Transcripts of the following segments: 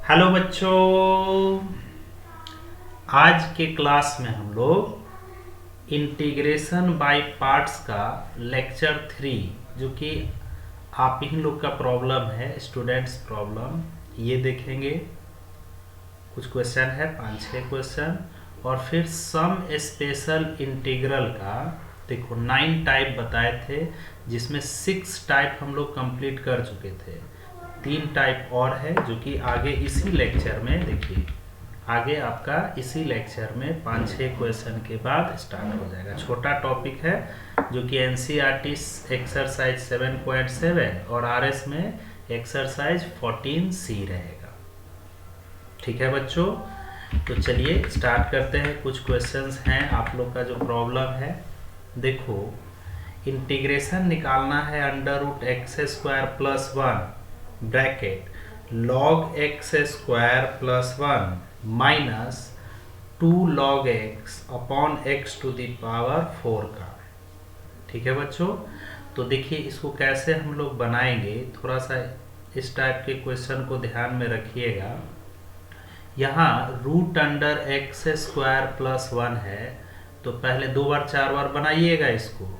Hello बच्चों, आज के क्लास में हम लोग इंटीग्रेशन बाय पार्ट्स का लेक्चर 3 जो कि आप ही लोग का प्रॉब्लम है, स्टूडेंट्स प्रॉब्लम, ये देखेंगे। कुछ क्वेश्चन है, 5-6 क्वेश्चन, और फिर सम स्पेशल इंटीग्रल का देखो 9 टाइप बताए थे, जिसमें 6 टाइप हम लोग कंप्लीट कर चुके थे। 3 टाइप और है जो कि आगे इसी लेक्चर में देखिए, आगे आपका इसी लेक्चर में 5-6 क्वेश्चन के बाद स्टार्ट हो जाएगा। छोटा टॉपिक है जो कि एनसीईआरटी एक्सरसाइज 7.7 और आरएस में एक्सरसाइज 14C रहेगा। ठीक है बच्चों, तो चलिए स्टार्ट करते हैं। कुछ क्वेश्चंस हैं आप लोग का जो प्रॉब्लम है। देखो, इंटीग्रेशन निकालना है under root x square plus 1 bracket log x square plus 1 minus 2 log x upon x to the power 4 का। ठीक है बच्चों, तो देखिए इसको कैसे हम लोग बनाएंगे, थोड़ा सा इस टाइप के क्वेश्चन को ध्यान में रखिएगा। यहाँ root under x square plus 1 है, तो पहले 2 बार 4 बार बनाइएगा इसको।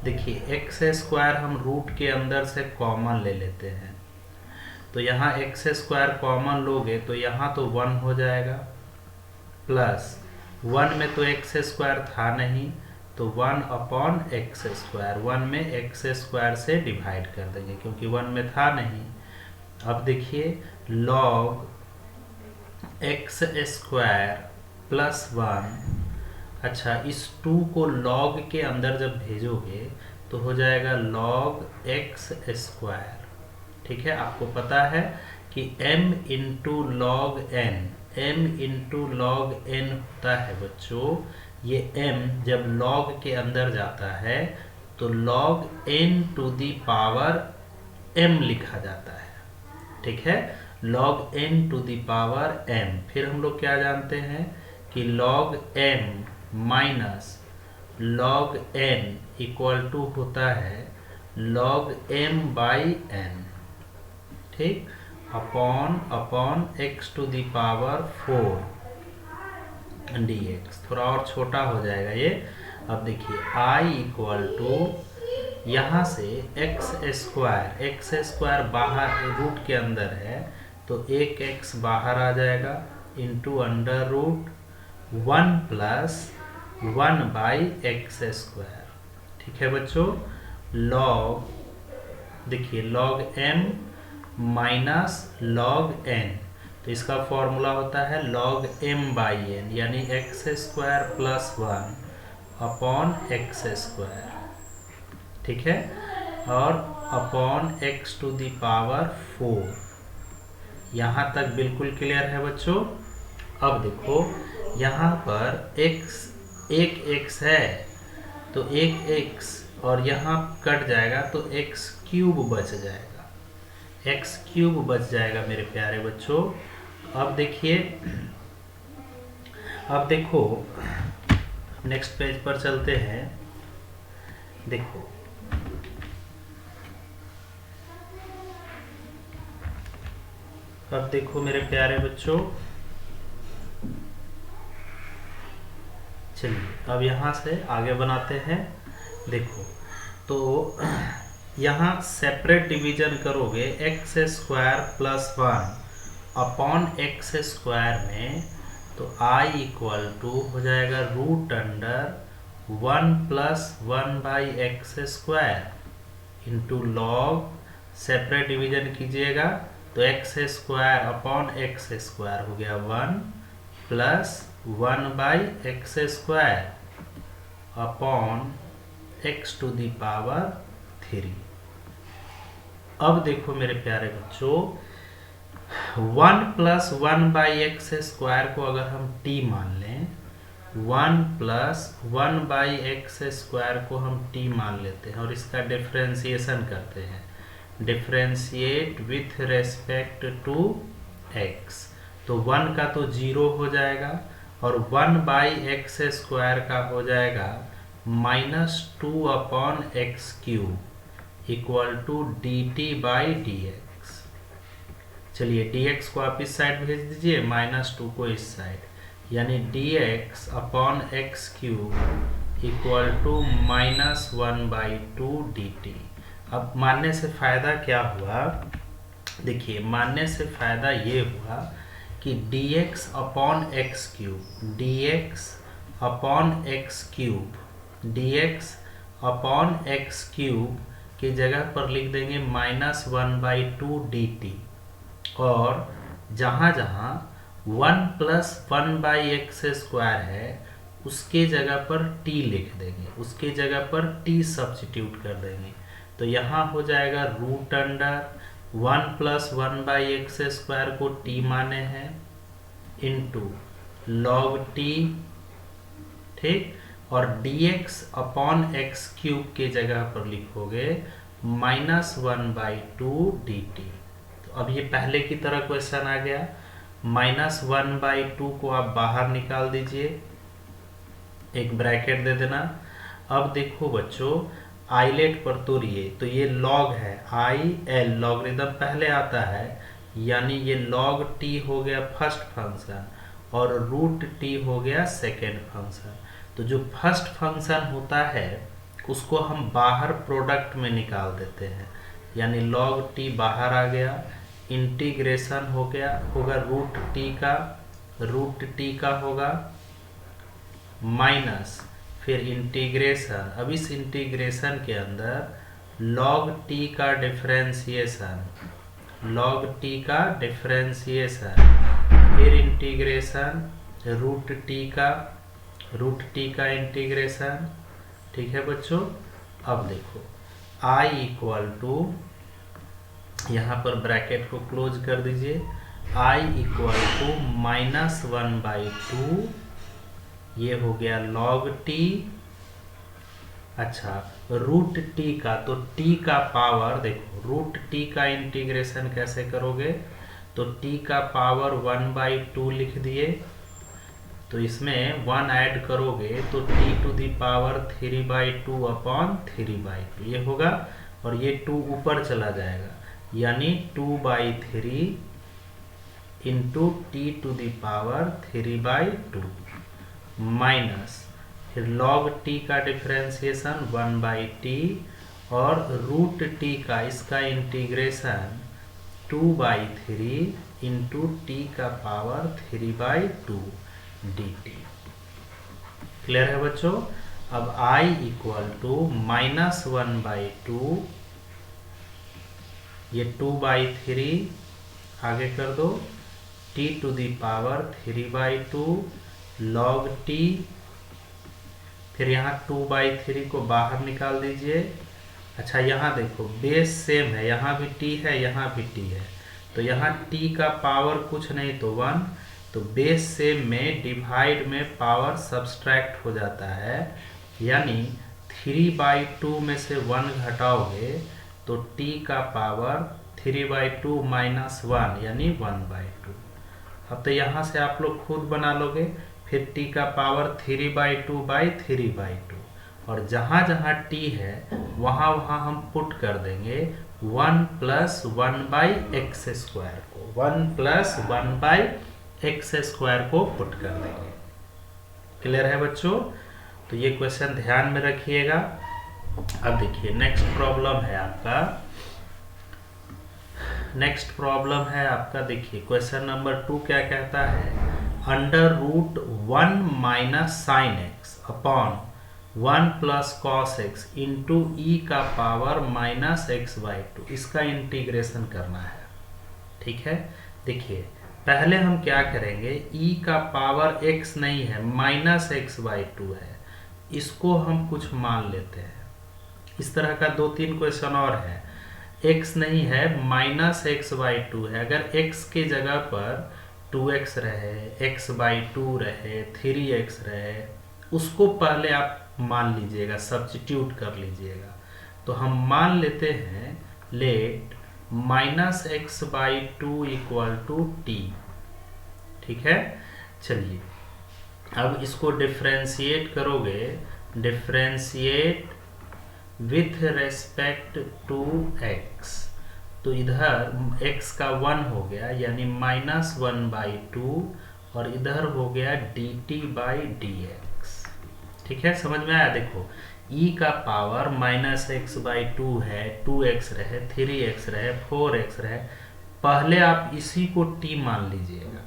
देखिए एक्स स्क्वायर हम रूट के अंदर से कॉमन ले लेते हैं, तो यहाँ एक्स स्क्वायर कॉमन लोगे तो यहाँ तो 1 हो जाएगा, प्लस 1 में तो एक्स स्क्वायर था नहीं, तो 1 अपॉन एक्स स्क्वायर, 1 में एक्स स्क्वायर से डिवाइड कर देंगे क्योंकि 1 में था नहीं। अब देखिए log एक्स स्क्वायर प्लस 1, अच्छा इस 2 को log के अंदर जब भेजोगे तो हो जाएगा log एक्स स्क्वायर। ठीक है, आपको पता है कि m into log n, m into log n होता है बच्चों। ये m जब log के अंदर जाता है तो log n to the power m लिखा जाता है। ठीक है, log n to the power m। फिर हम लोग क्या जानते हैं कि log m minus log n equal to होता है log m बाई n। ठीक, upon x to the power 4 dx। थोड़ा और छोटा हो जाएगा ये। अब देखिए i इक्वल टू यहाँ से एक्स स्क्वायर बाहर रूट के अंदर है, तो एक x बाहर आ जाएगा into under root 1 plus 1 by x square. ठीक है बच्चों, log देखिए log m minus log n, तो इसका फॉर्मूला होता है log m बाई n, यानी x square plus 1 upon x square. ठीक है, और upon x to the power 4। यहाँ तक बिल्कुल क्लियर है बच्चों। अब देखो यहाँ पर एक x है, तो एक x और यहाँ कट जाएगा तो x क्यूब बच जाएगा, x क्यूब बच जाएगा मेरे प्यारे बच्चों। अब देखिए, अब देखो नेक्स्ट पेज पर चलते हैं। देखो अब देखो मेरे प्यारे बच्चों, चलिए अब यहाँ से आगे बनाते हैं। देखो तो यहाँ सेपरेट डिवीजन करोगे x square plus 1 upon x square में, तो i इक्वल टू हो जाएगा root under 1 plus 1 by x square into log, separate division कीजिएगा तो x square upon x square हो गया 1 plus 1 by x square upon x to the power 3। अब देखो मेरे प्यारे बच्चों, 1 प्लस 1 बाई एक्स स्क्वायर को अगर हम t मान लें, 1 प्लस 1 बाई एक्स स्क्वायर को हम t मान लेते हैं और इसका डिफ्रेंसिएशन करते हैं, differentiate with respect to x, तो 1 का तो 0 हो जाएगा और 1 बाई एक्स स्क्वायर का हो जाएगा -2 upon x cube equal to dt by dx। चलिए dx को आप इस साइड भेज दीजिए, -2 को इस साइड, यानी dx upon x cube equal to -1/2 dt। अब मानने से फायदा क्या हुआ, देखिए मानने से फायदा ये हुआ कि dx upon x cube, dx upon x cube, dx upon x cube की जगह पर लिख देंगे -1/2 dt, और जहाँ जहाँ 1 + 1/x² है उसके जगह पर t लिख देंगे, उसके जगह पर t सब्स्टिट्यूट कर देंगे। तो यहाँ हो जाएगा √1 + 1/x² को t माने हैं इंटू log t, ठीक, और dx अपॉन एक्स क्यूब के जगह पर लिखोगे -1/2 dt। तो अब ये पहले की तरह क्वेश्चन आ गया, -1/2 को आप बाहर निकाल दीजिए, एक ब्रैकेट दे देना। अब देखो बच्चों, आइलेट पर तोड़िए तो ये लॉग है, IL लॉगरिदम पहले आता है, यानी ये log t हो गया फर्स्ट फंक्शन और √t हो गया सेकेंड फंक्शन। तो जो फर्स्ट फंक्शन होता है उसको हम बाहर प्रोडक्ट में निकाल देते हैं, यानी log t बाहर आ गया, इंटीग्रेशन हो गया होगा √t का होगा माइनस, फिर इंटीग्रेशन, अब इस इंटीग्रेशन के अंदर log t का डिफरेंशिएशन, log t का डिफरेंशिएशन, फिर इंटीग्रेशन √t का इंटीग्रेशन। ठीक है बच्चों, अब देखो I इक्वल टू, यहाँ पर ब्रैकेट को क्लोज कर दीजिए, I इक्वल टू -1/2, ये हो गया log t। अच्छा, √t का, तो t का पावर देखो, √t का इंटीग्रेशन कैसे करोगे, तो t का पावर 1/2 लिख दिए, तो इसमें 1 ऐड करोगे तो t⁴/2 अपॉन 3/2 ये होगा, और ये 2 ऊपर चला जाएगा, यानी 2/3 इंटू t⁴/2 माइनस, फिर log t का डिफरेंशिएशन 1/t और √t का इसका integration 2/3 into t⁴/2 dt। Clear है बच्चों। अब I इक्वल टू -1/2, ये 2/3 आगे कर दो, t⁴/2 log t, फिर यहाँ 2/3 को बाहर निकाल दीजिए। अच्छा, यहाँ देखो बेस सेम है, यहाँ भी t है, यहाँ भी t है, तो यहाँ t का पावर कुछ नहीं तो 1, तो बेस सेम में डिवाइड में पावर सब्सट्रैक्ट हो जाता है, यानी 3/2 में से 1 घटाओगे तो t का पावर 3/2 - 1 यानी 1/2। अब तो यहाँ से आप लोग खुद बना लोगे, फिर t का पावर 3/2/3/2, और जहाँ जहाँ t है वहाँ वहाँ हम पुट कर देंगे 1 + 1/x² को, 1 + 1/x² को पुट कर देंगे। क्लियर है बच्चों। तो ये क्वेश्चन ध्यान में रखिएगा। अब देखिए नेक्स्ट प्रॉब्लम है आपका, देखिए क्वेश्चन नंबर 2 क्या कहता है, √1 - sin x upon 1 + cos x into e⁻⁻x/2, इसका इंटीग्रेशन करना है। ठीक है, देखिए पहले हम क्या करेंगे, e⁻x नहीं है, -x/2 है, इसको हम कुछ मान लेते हैं। इस तरह का 2-3 क्वेश्चन और है, x नहीं है, -x/2 है, अगर x के जगह पर 2x रहे, x/2 रहे, 3x रहे, उसको पहले आप मान लीजिएगा, सब्स्टिट्यूट कर लीजिएगा। तो हम मान लेते हैं, लेट -x/2 = t। ठीक है, चलिए अब इसको डिफरेंशिएट करोगे, differentiate with respect to x, तो इधर x का 1 हो गया यानी -1/2 और इधर हो गया dt/dx। ठीक है, समझ में आया? देखो e का पावर -x/2 है, 2x रहे, 3x रहे, 4x रहे, पहले आप इसी को t मान लीजिएगा।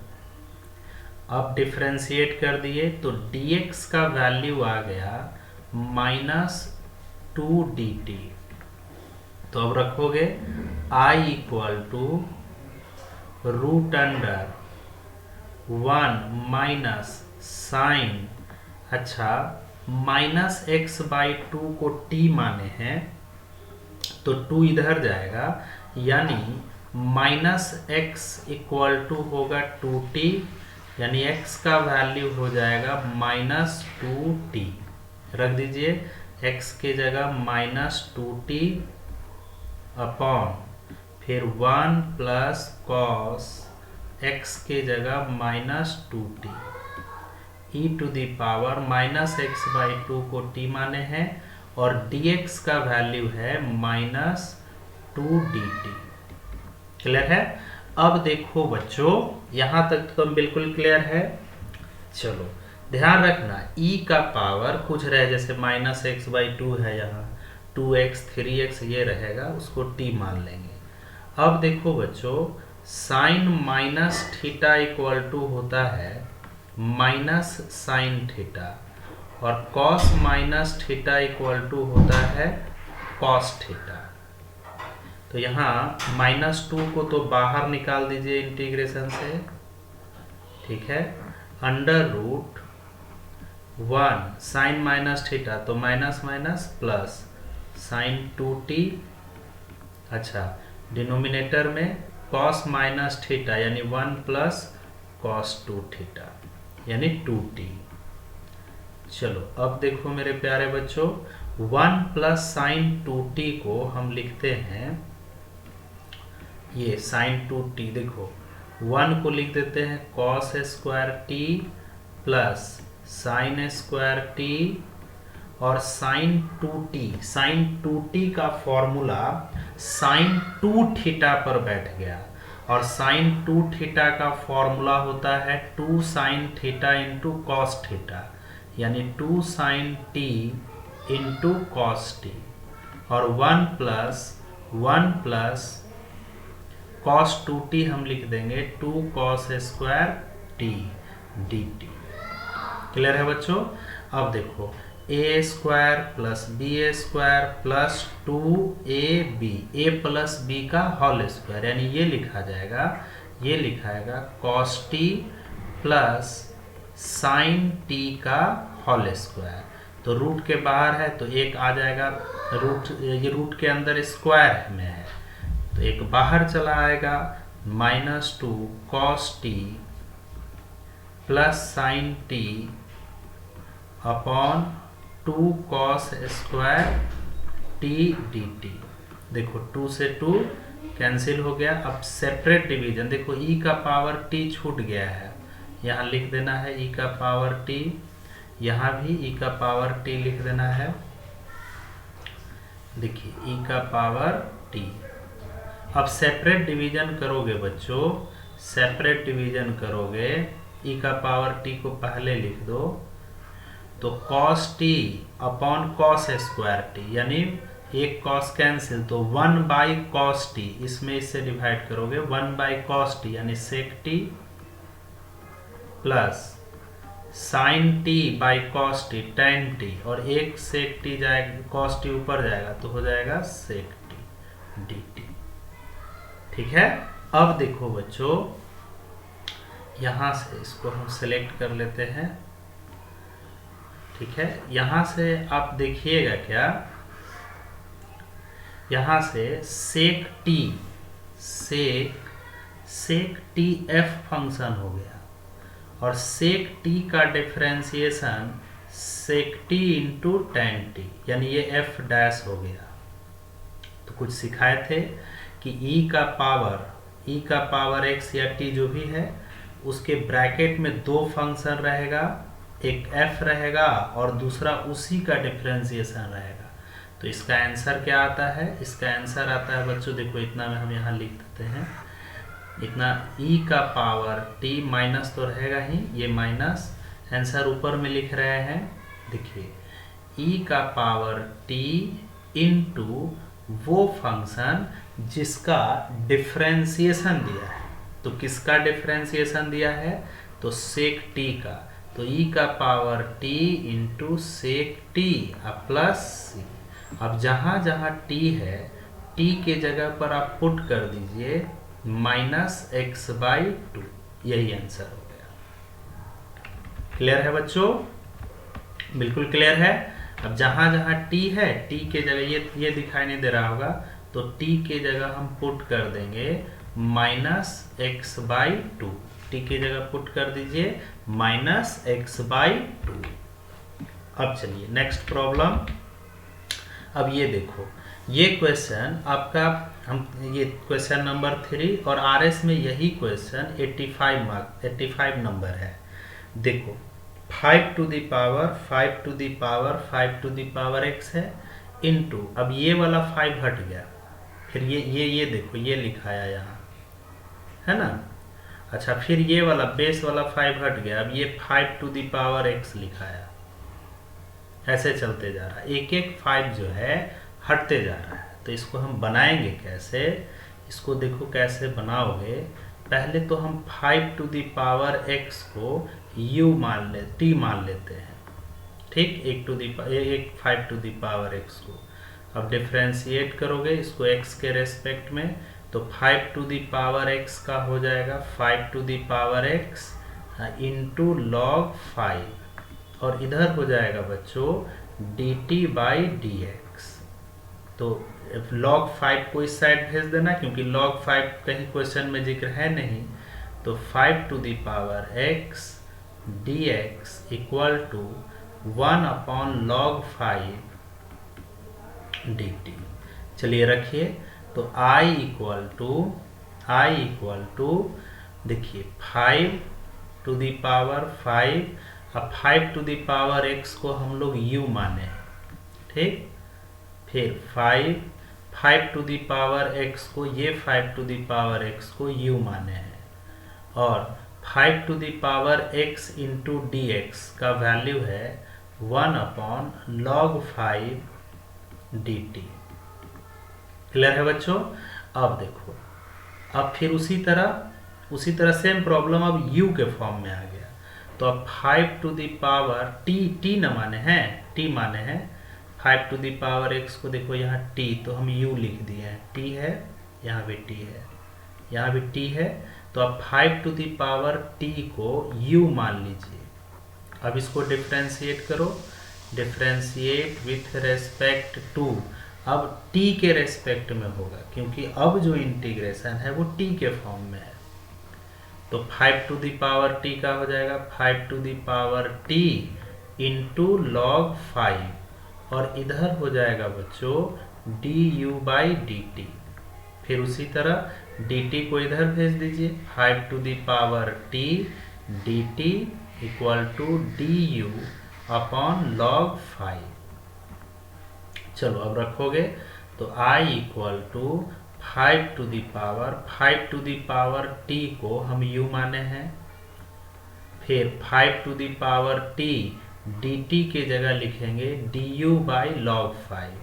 अब डिफरेंशिएट कर दिए तो dx का वैल्यू आ गया -2dt। तो अब रखोगे I = √1 साइन, अच्छा -x/2 को t माने हैं तो 2 इधर जाएगा यानी -x = होगा 2t, यानी x का वैल्यू हो जाएगा -2t। रख दीजिए x के जगह -2t अपॉन फिर 1 + cos x के जगह -2t e⁻−x/2 को t माने हैं और dx का वैल्यू है -2dt। क्लियर है? अब देखो बच्चों, यहां तक तो बिल्कुल क्लियर है। चलो ध्यान रखना e का पावर कुछ रहे, जैसे -x/2 है, यहाँ 2x 3x ये रहेगा, उसको t मान लेंगे। अब देखो बच्चों sin -θ = होता है -sin θ और cos -θ = होता है cos θ। तो यहाँ -2 को तो बाहर निकाल दीजिए इंटीग्रेशन से, ठीक है, √1 sin -θ तो माइनस प्लस sin 2t, अच्छा डिनोमिनेटर में cos -θ यानी 1 + cos 2θ यानी 2t। चलो अब देखो मेरे प्यारे बच्चों 1 + sin 2t को हम लिखते हैं, ये sin 2t देखो 1 को लिख देते हैं cos square t + sin square t और sin 2t का फॉर्मूला sin 2θ पर बैठ गया और sin 2θ का फॉर्मूला होता है 2 sin θ × cos θ यानी 2 sin t × cos t और 1 + cos 2t हम लिख देंगे 2 cos square t dt। Clear है बच्चों? अब देखो a² + b² + 2ab, a + b का होल स्क्वायर, यानी ये लिखा जाएगा cos t + sin t का होल स्क्वायर। तो रूट के बाहर है तो एक आ जाएगा, ये रूट के अंदर स्क्वायर में है तो एक बाहर चला आएगा -2 cos t + sin t upon 2 cos square t dt। देखो 2 से 2 कैंसिल हो गया। अब सेपरेट डिवीजन देखो e का पावर t छूट गया है, यहाँ लिख देना है e का पावर t, यहाँ भी e का पावर t लिख देना है। देखिए e का पावर t। अब सेपरेट डिवीजन करोगे बच्चों, सेपरेट डिवीजन करोगे e का पावर t को पहले लिख दो तो cos t upon cos square t, यानी एक cos कैंसिल तो 1/cos t, इसमें इससे डिवाइड करोगे 1/cos t यानी sec t plus sin t/cos t tan t और एक sec t जाएगा, cos t ऊपर जाएगा तो हो जाएगा sec t dt। ठीक है? अब देखो बच्चों यहां से इसको हम सेलेक्ट कर लेते हैं, ठीक है। यहां से आप देखिएगा क्या, यहां से sec t f फंक्शन हो गया और sec t का differentiation sec t × tan t यानी ये f डैश हो गया। तो कुछ सिखाए थे कि e का पावर x या t जो भी है उसके ब्रैकेट में दो फंक्शन रहेगा, एक f रहेगा और दूसरा उसी का डिफरेंशिएशन रहेगा। तो इसका आंसर क्या आता है? इसका आंसर आता है बच्चों, देखो इतना में हम यहाँ लिख देते हैं, इतना e का पावर t माइनस तो रहेगा ही, ये माइनस आंसर ऊपर में लिख रहे हैं, देखिए e का पावर t इंटू वो फंक्शन जिसका डिफरेंशिएशन दिया है। तो किसका डिफरेंशिएशन दिया है? तो सेक t का, तो e का power t into sec t plus c। अब जहाँ जहाँ t है, t के जगह पर आप पुट कर दीजिए -x/2, यही आंसर हो गया। क्लियर है बच्चों? बिल्कुल क्लियर है। अब जहाँ जहाँ t है, t के जगह ये दिखाई नहीं दे रहा होगा, तो t के जगह हम पुट कर देंगे -x/2, t की जगह पुट कर दीजिए -x/2। अब चलिए नेक्स्ट प्रॉब्लम। अब ये देखो, ये क्वेश्चन आपका, हम ये क्वेश्चन नंबर 3 और RS में यही क्वेश्चन 85 नंबर है। देखो 5 to the power 5 to the power 5 to the power x है, इनटू अब ये वाला 5 हट गया, फिर ये देखो ये लिखाया यहाँ है ना। अच्छा, फिर ये वाला बेस वाला 5 हट गया, अब ये 5 टू द पावर x लिखाया, ऐसे चलते जा रहा है, एक एक 5 जो है हटते जा रहा है। तो इसको हम बनाएंगे कैसे? इसको देखो कैसे बनाओगे। पहले तो हम 5 टू द पावर x को u मान ले, t मान लेते हैं, ठीक, एक 5 टू द पावर x को। अब डिफरेंशिएट करोगे इसको x के रेस्पेक्ट में, तो 5 टू द पावर x का हो जाएगा 5 to the power x into log 5, और इधर हो जाएगा बच्चों dt/dx। तो log 5 को इस साइड भेज देना, क्योंकि log 5 कहीं क्वेश्चन में जिक्र है नहीं। तो 5 to the power x dx equal to 1/log 5 dt। चलिए रखिए, तो I इक्वल टू देखिए 5 टू द पावर 5, अब 5 टू द पावर x को हम लोग u माने हैं, ठीक, फिर 5 टू द पावर x को, ये 5 टू द पावर x को u माने हैं, और 5 to the power x into dx का वैल्यू है 1/log 5 dt। क्लियर है बच्चों? अब देखो, अब फिर उसी तरह सेम प्रॉब्लम अब u के फॉर्म में आ गया। तो अब 5 टू द पावर t न माने हैं 5 टू द पावर x को देखो यहाँ t, तो हम u लिख दिए हैं, t है यहाँ भी t है, यहाँ भी t है। तो अब 5 टू द पावर t को u मान लीजिए। अब इसको डिफरेंशिएट करो, डिफरेंशिएट विथ रेस्पेक्ट टू, अब t के रेस्पेक्ट में होगा, क्योंकि अब जो इंटीग्रेशन है वो t के फॉर्म में है। तो 5 टू द पावर t का हो जाएगा 5 to the power t into log 5, और इधर हो जाएगा बच्चों du/dt। फिर उसी तरह dt को इधर भेज दीजिए, 5 to the power t dt equal to du/log 5। चलो अब रखोगे, तो I equal to 5 to the power t को हम u माने हैं, फिर 5 to the power t dt के जगह लिखेंगे du/log 5,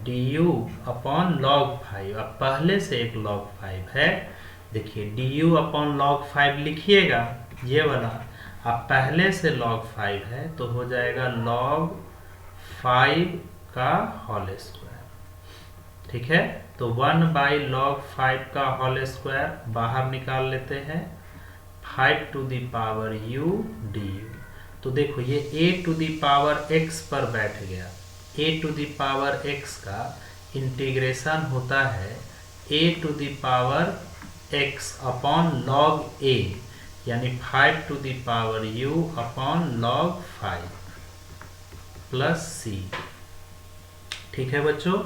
du/log 5। अब पहले से एक log 5 है, देखिए du/log 5 लिखिएगा ये वाला, अब पहले से log 5 है तो हो जाएगा log 5 का होल स्क्वायर, ठीक है। तो 1/log 5 का होल स्क्वायर बाहर निकाल लेते हैं, 5 to the power u du। तो देखो ये a to the power x पर बैठ गया, a to the power x का इंटीग्रेशन होता है a to the power x upon log a, यानी 5 to the power u upon log 5 plus c, ठीक है बच्चों।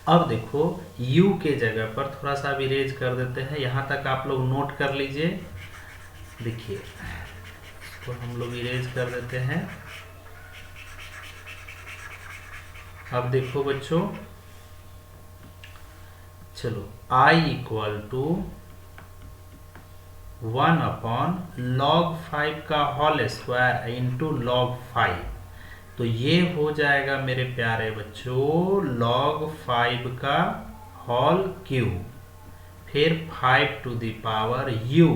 अब देखो u के जगह पर थोड़ा सा भी इरेज कर देते हैं, यहाँ तक आप लोग नोट कर लीजिए। देखिए इसको हम लोग इरेज कर देते हैं, अब देखो बच्चों, चलो I इक्वल टू 1/log 5 का होल स्क्वायर इंटू log 5, तो ये हो जाएगा मेरे प्यारे बच्चों log 5 का होल क्यूब, फिर 5 to the power u,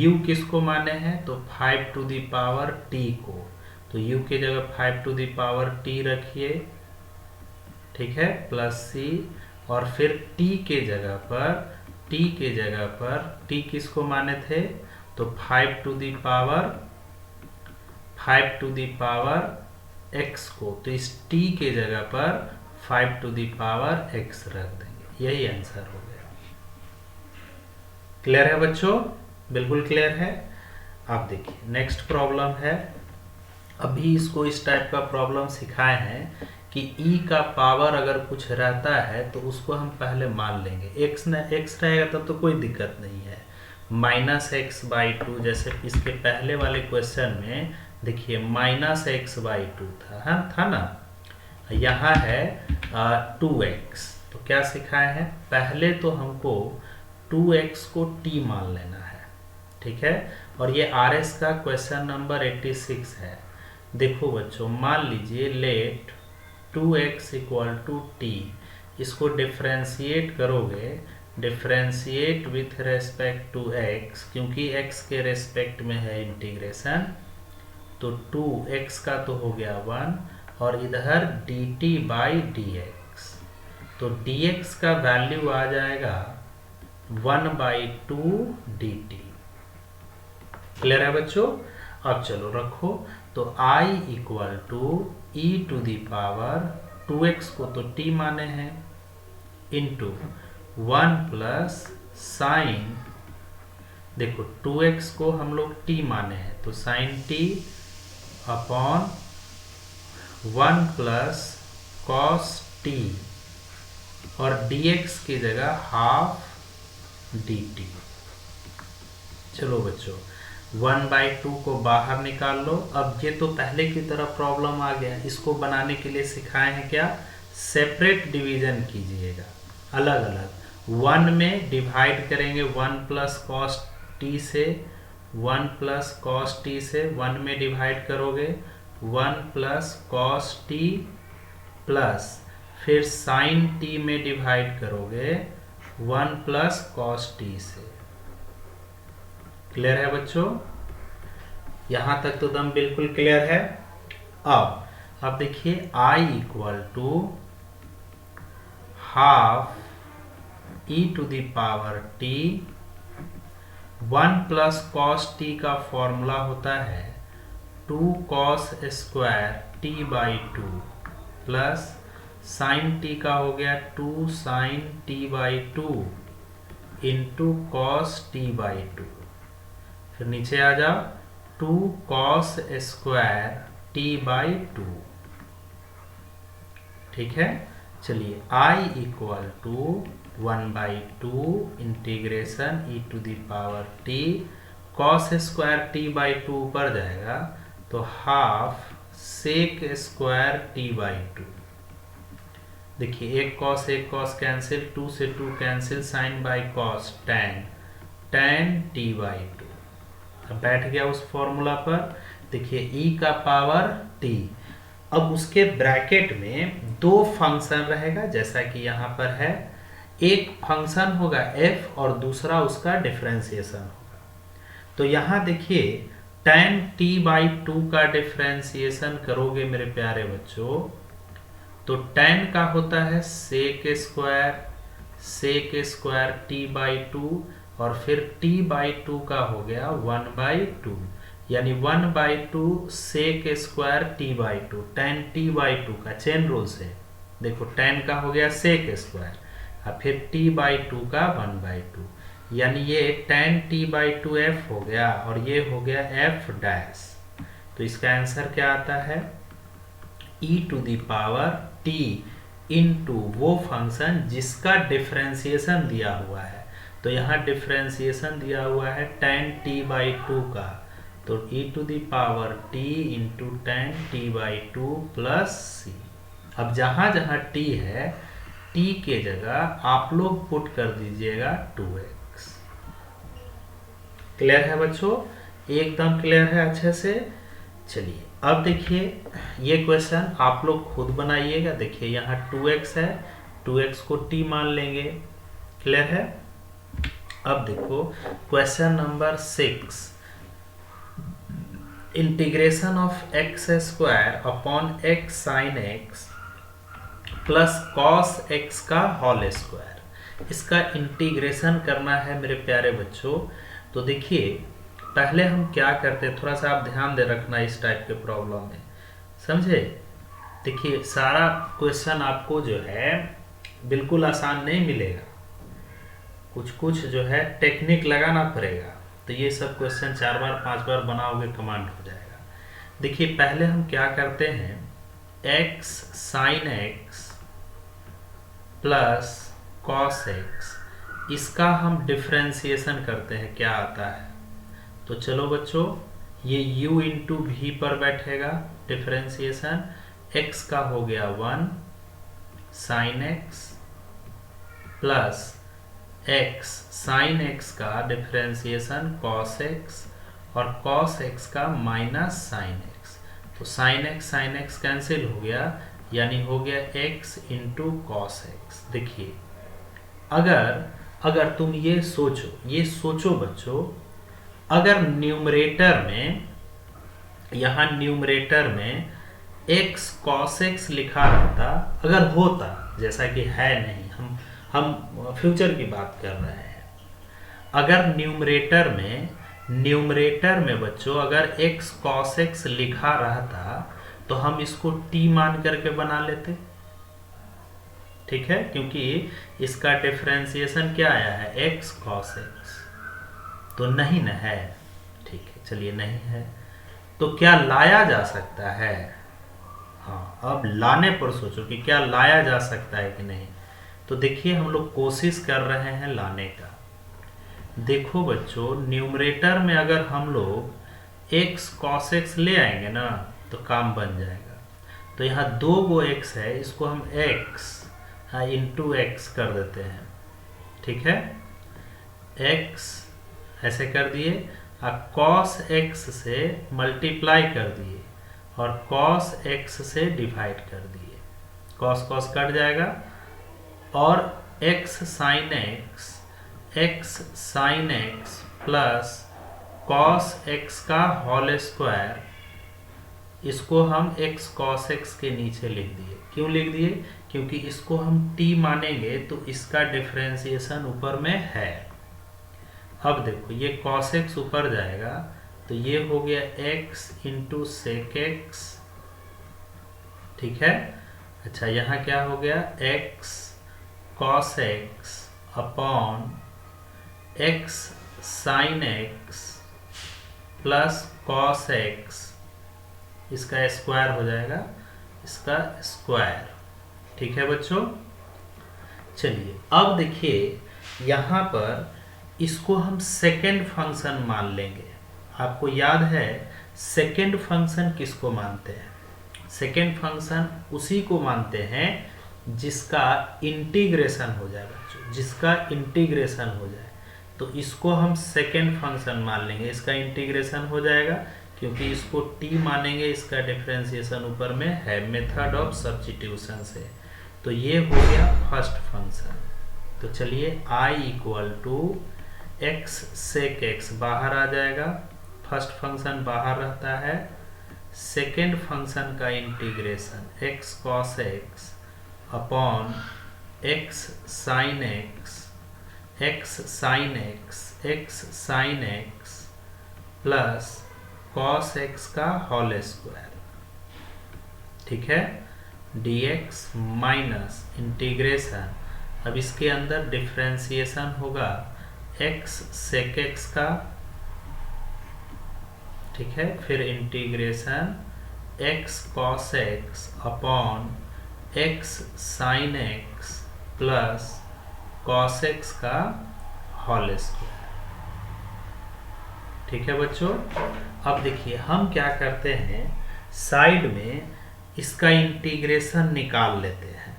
u किसको माने हैं तो 5 टू द पावर t को, तो u की जगह 5 टू द पावर t रखिए, ठीक है, प्लस c, और फिर t के जगह पर t किसको माने थे तो 5 टू द पावर x को, तो इस t के जगह पर 5 टू द पावर x रख देंगे, यही आंसर हो गया। क्लियर है बच्चों, बिल्कुल क्लियर है। अब देखिए नेक्स्ट प्रॉब्लम है, अभी इसको इस टाइप का प्रॉब्लम सिखाए हैं कि e का पावर अगर कुछ रहता है तो उसको हम पहले मान लेंगे, x रहेगा तब तो कोई दिक्कत नहीं है, -x/2, जैसे इसके पहले वाले क्वेश्चन में देखिए -x/2 था ना, यहाँ है 2x, तो क्या सिखाए हैं, पहले तो हमको 2x को t मान लेना है, ठीक है, और ये RS का क्वेश्चन नंबर 86 है। देखो बच्चों, मान लीजिए let 2x equal to t, इसको डिफ्रेंशिएट करोगे, differentiate with respect to x, क्योंकि x के रेस्पेक्ट में है इंटीग्रेशन, तो 2x का तो हो गया 1, और इधर dt/dx, तो dx का वैल्यू आ जाएगा 1/2 dt। क्लियर है बच्चों। अब चलो रखो, तो I equal to e to the power 2x को तो t माने हैं इंटू 1 प्लस साइन, देखो 2x को हम लोग t माने हैं तो sine t upon 1 plus cos t, और dx की जगह हाफ dt। चलो बच्चों 1/2 को बाहर निकाल लो। अब ये तो पहले की तरह प्रॉब्लम आ गया, इसको बनाने के लिए सिखाए हैं क्या, सेपरेट डिवीजन कीजिएगा, अलग अलग। 1 में डिवाइड करेंगे 1 प्लस कॉस टी से, 1 प्लस कॉस टी से 1 में डिवाइड करोगे 1 प्लस कॉस टी, प्लस फिर साइन टी में डिवाइड करोगे 1 प्लस कॉस टी से। क्लियर है बच्चों, यहां तक तो दम बिल्कुल क्लियर है। अब देखिए I equal to half e to the power t, 1 plus cos t का फॉर्मूला होता है 2 cos square t/2 plus sine t का हो गया 2 sign t/2 into cos t/2, फिर नीचे आ जाओ 2 कॉस स्क्वायर t/2, ठीक है। चलिए I equal to 1/2 integration e to the power t, cos square t/2 ऊपर जाएगा तो हाफ सेक स्क्वायर t/2, देखिए एक कॉस कैंसिल, 2 से 2 cancel, sine by cos tan t/2, अब बैठ गया उस फॉर्मूला पर। देखिए e का पावर t, अब उसके ब्रैकेट में 2 फंक्शन रहेगा जैसा कि यहाँ पर है, एक फंक्शन होगा f और दूसरा उसका डिफरेंशिएशन होगा। तो यहाँ देखिए tan t/2 का डिफरेंशिएशन करोगे मेरे प्यारे बच्चों, तो tan का होता है सेक स्क्वायर t/2, और फिर t/2 का हो गया 1/2, यानी 1/2 sec square t/2, tan t/2 का चेन रूल से देखो tan का हो गया सेक स्क्वायर, और फिर t/2 का 1/2, यानी ये tan t/2 f हो गया और ये हो गया f डैश। तो इसका आंसर क्या आता है, e to the power t into वो फंक्शन जिसका डिफरेंशिएशन दिया हुआ है, तो यहाँ डिफरेंशिएशन दिया हुआ है tan t/2 का, तो e to the power t into tan t/2 plus c। अब जहाँ जहाँ t है, t के जगह आप लोग पुट कर दीजिएगा 2x। क्लियर है बच्चों? एकदम क्लियर है अच्छे से। चलिए अब देखिए ये क्वेश्चन आप लोग खुद बनाइएगा। देखिए यहाँ 2x है, 2x को t मान लेंगे। क्लियर है? अब देखो question number 6, integration of x square upon x sine x plus cos x का होल स्क्वायर, इसका इंटीग्रेशन करना है मेरे प्यारे बच्चों। तो देखिए पहले हम क्या करते हैं, थोड़ा सा आप ध्यान दे रखना इस टाइप के प्रॉब्लम में, समझे? देखिए सारा क्वेश्चन आपको जो है बिल्कुल आसान नहीं मिलेगा, कुछ कुछ जो है टेक्निक लगाना पड़ेगा। तो ये सब क्वेश्चन 4 बार 5 बार बनाओगे कमांड हो जाएगा। देखिए पहले हम क्या करते हैं, x sine x plus cos x, इसका हम डिफ्रेंसिएशन करते हैं, क्या आता है। तो चलो बच्चों ये u इंटू वी पर बैठेगा डिफ्रेंसिएशन, x का हो गया 1 sine x plus x sine x का डिफ्रेंसिएशन कॉस x और कॉस x का माइनस साइन x। तो साइन x कैंसिल हो गया, यानी हो गया x इंटू कॉस x। देखिए अगर तुम ये सोचो बच्चों, अगर न्यूमरेटर में, यहाँ न्यूमरेटर में x cos x लिखा रहता, अगर होता, जैसा कि है नहीं, हम फ्यूचर की बात कर रहे हैं। अगर न्यूमरेटर में बच्चों अगर x cos x लिखा रहता तो हम इसको t मान करके बना लेते, ठीक है, क्योंकि इसका डिफरेंशिएशन क्या आया है, x cos x। तो नहीं न है, ठीक है, चलिए नहीं है तो क्या लाया जा सकता है? हाँ, अब लाने पर सोचो कि क्या लाया जा सकता है कि नहीं। तो देखिए हम लोग कोशिश कर रहे हैं लाने का। देखो बच्चों न्यूमरेटर में अगर हम लोग x cos x ले आएंगे ना तो काम बन जाएगा। तो यहाँ 2 गो x है, इसको हम x इंटू x कर देते हैं, ठीक है, x ऐसे कर दिए, cos x से मल्टीप्लाई कर दिए और cos x से डिवाइड कर दिए, cos cos कट जाएगा और x sin x plus cos x का होल स्क्वायर, इसको हम x cos x के नीचे लिख दिए। क्यों लिख दिए? क्योंकि इसको हम t मानेंगे तो इसका डिफरेंशिएशन ऊपर में है। अब देखो ये cos x ऊपर जाएगा तो ये हो गया x इंटू सेक x, ठीक है। अच्छा यहाँ क्या हो गया, x cos x upon x sin x plus cos x, इसका स्क्वायर हो जाएगा, इसका स्क्वायर, ठीक है बच्चों। चलिए अब देखिए यहाँ पर इसको हम सेकेंड फंक्शन मान लेंगे। आपको याद है सेकेंड फंक्शन किसको मानते हैं? सेकेंड फंक्शन उसी को मानते हैं जिसका इंटीग्रेशन हो जाए बच्चों, जिसका इंटीग्रेशन हो जाए तो इसको हम सेकेंड फंक्शन मान लेंगे, इसका इंटीग्रेशन हो जाएगा क्योंकि इसको t मानेंगे, इसका डिफरेंशिएशन ऊपर में है मेथड ऑफ सब्स्टिट्यूशन से। तो ये हो गया फर्स्ट फंक्शन। तो चलिए i equal to x sec x बाहर आ जाएगा, फर्स्ट फंक्शन बाहर रहता है, सेकेंड फंक्शन का integration x cos x upon x sin x, x sin x plus cos x का होल स्क्वायर, ठीक है, dx माइनस इंटीग्रेशन, अब इसके अंदर डिफरेंशिएशन होगा x sec x का, ठीक है, फिर integration x cos x upon x sin x plus cos x का होल स्क्वायर, ठीक है बच्चों। अब देखिए हम क्या करते हैं, साइड में इसका इंटीग्रेशन निकाल लेते हैं।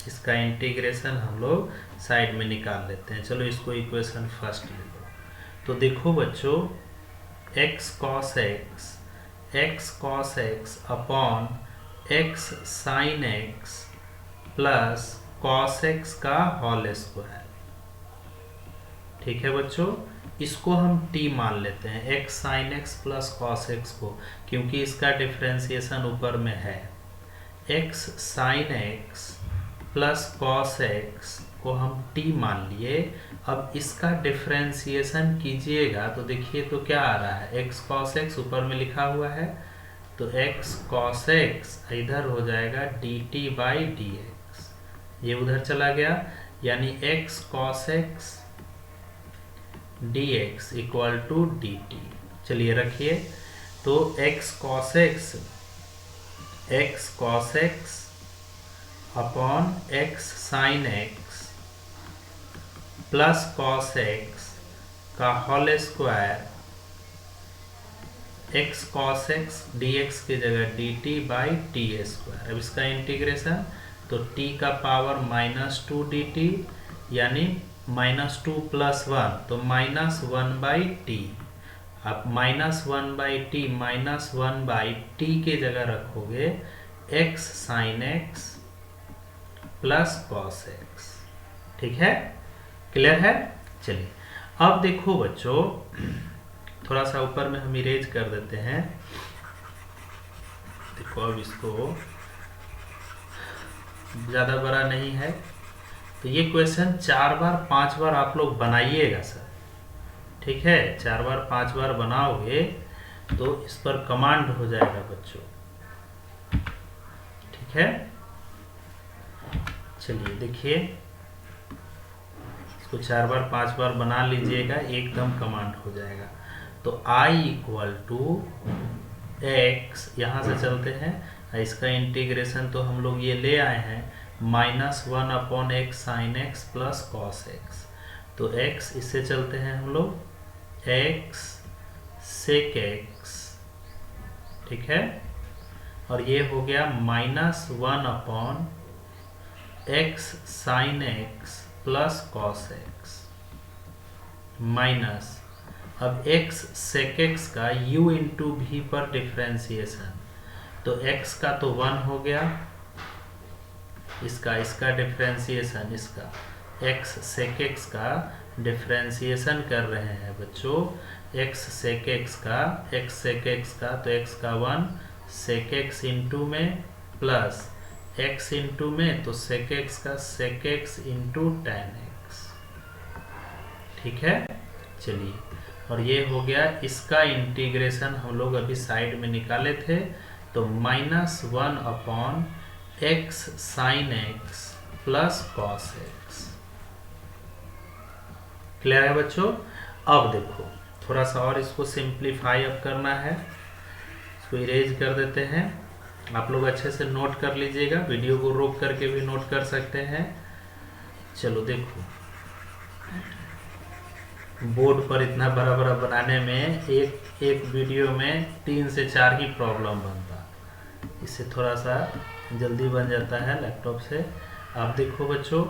इसका इंटीग्रेशन हम लोग साइड में निकाल लेते हैं। चलो इसको इक्वेशन फर्स्ट ले लो। तो देखो बच्चों, x cos x upon x sin x plus cos x का होल स्क्वायर। ठीक है बच्चों, इसको हम t मान लेते हैं, x sin x plus cos x को, क्योंकि इसका डिफरेंशिएशन ऊपर में है। x sin x plus cos x को हम t मान लिए। अब इसका डिफरेंशिएशन कीजिएगा तो देखिए तो क्या आ रहा है, x cos x ऊपर में लिखा हुआ है, तो x cos x इधर हो जाएगा dt बाई dx, ये उधर चला गया, यानी x cos x dx equal to dt। चलिए रखिए, तो x cos x upon x sin x plus cos x का whole square, x cos x dx की जगह dt बाई t स्क्वायर। अब इसका इंटीग्रेशन, तो t का पावर -2 dt, यानी -2 प्लस 1 तो -1 बाई टी। अब -1 बाई टी -1 बाई टी के जगह रखोगे x sin x plus cos x। ठीक है, क्लियर है। चलिए अब देखो बच्चों, थोड़ा सा ऊपर में हम इरेज कर देते हैं। देखो अब इसको ज़्यादा बड़ा नहीं है, तो ये क्वेश्चन 4 बार 5 बार आप लोग बनाइएगा सर। ठीक है, 4 बार 5 बार बनाओगे तो इस पर कमांड हो जाएगा बच्चों। ठीक है, चलिए देखिए, इसको 4 बार 5 बार बना लीजिएगा, एकदम कमांड हो जाएगा। तो I इक्वल टू x, यहाँ से चलते हैं, इसका इंटीग्रेशन तो हम लोग ये ले आए हैं, -1 upon x sin x plus cos x। तो x इससे चलते हैं हम लोग, x sec x। ठीक है, और ये हो गया -1 upon x sin x plus cos x minus, अब x sec x का u इंटू भी पर डिफ्रेंसिएशन, तो x का तो 1 हो गया, इसका डिफ्रेंसिएशन, इसका x sec x का डिफ्रेंसिएशन कर रहे हैं बच्चों, x sec x का तो x का 1 sec x इंटू में प्लस x इंटू में, तो sec x का sec x into tan x। ठीक है, चलिए, और ये हो गया, इसका इंटीग्रेशन हम लोग अभी साइड में निकाले थे, तो -1 upon x sin x plus cos x। Clear है बच्चों। अब देखो, थोड़ा सा और इसको सिंप्लीफाई अब करना है, इसको इरेज कर देते हैं। आप लोग अच्छे से नोट कर लीजिएगा, वीडियो को रोक करके भी नोट कर सकते हैं। चलो देखो, बोर्ड पर इतना बड़ा बड़ा बनाने में एक वीडियो में 3 से 4 ही प्रॉब्लम बनता, इससे थोड़ा सा जल्दी बन जाता है लैपटॉप से। आप देखो बच्चों,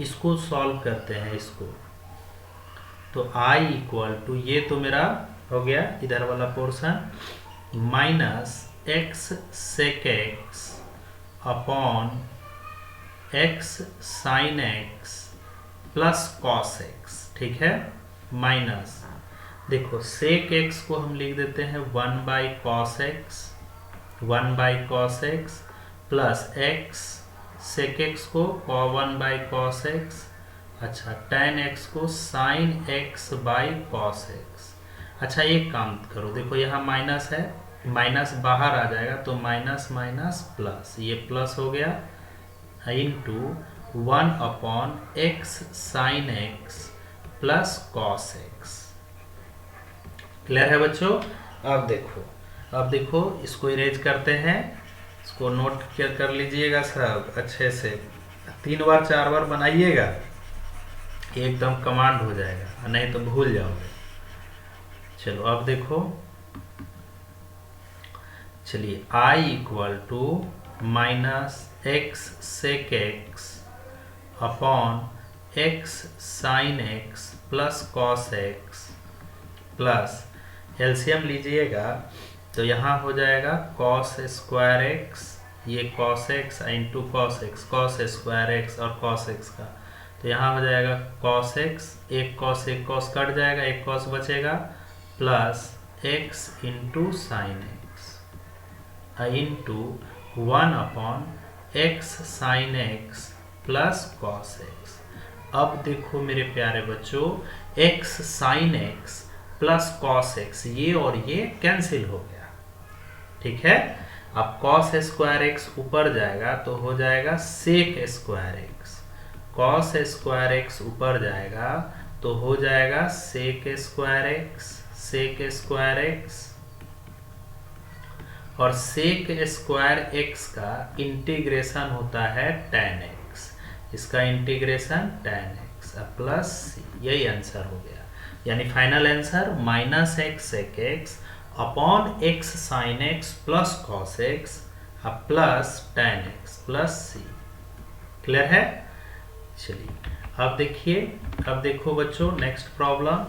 इसको सॉल्व करते हैं इसको, तो I इक्वल टू, ये तो मेरा हो गया इधर वाला portion, minus x sec x upon x sin x plus cos x। ठीक है, माइनस, देखो sec x को हम लिख देते हैं 1 by cos x plus x sec x को 1 बाई cos x, अच्छा tan x को sin x by cos x। अच्छा एक काम करो, देखो यहाँ माइनस है, माइनस बाहर आ जाएगा, तो माइनस माइनस प्लस, ये प्लस हो गया, into 1 upon x sin x plus cos x। Clear है बच्चों। अब देखो इसको इरेज करते हैं, इसको नोट कर लीजिएगा सब अच्छे से, 3 बार 4 बार बनाइएगा, एकदम कमांड हो जाएगा, नहीं तो भूल जाओगे। चलो अब देखो, चलिए I equal to minus x sec x upon x sine x plus cos x plus LCM लीजिएगा तो यहाँ हो जाएगा कॉस स्क्वायर एक्स, ये cos x into cos x, cos square x और कॉस एक्स का, तो यहाँ हो जाएगा कॉस एक्स, एक कॉस कट जाएगा, एक कॉस बचेगा, plus x into sine x into 1 upon x sine x plus cos x. अब देखो मेरे प्यारे बच्चों, x sine x plus cos x ये और ये कैंसिल हो गया, ठीक है। अब कॉस स्क्वायर एक्स ऊपर जाएगा तो हो जाएगा sec square x, cos square x ऊपर जाएगा तो हो जाएगा सेक स्क्वायर एक्स और सेक स्क्वायर एक्स का इंटीग्रेशन होता है tan x, इसका integration tan x plus c, यही आंसर हो गया। यानी final answer minus x sec x upon x sine x plus cos x plus tan x plus c। Clear है? चलिए अब देखिए, अब देखो बच्चों next problem,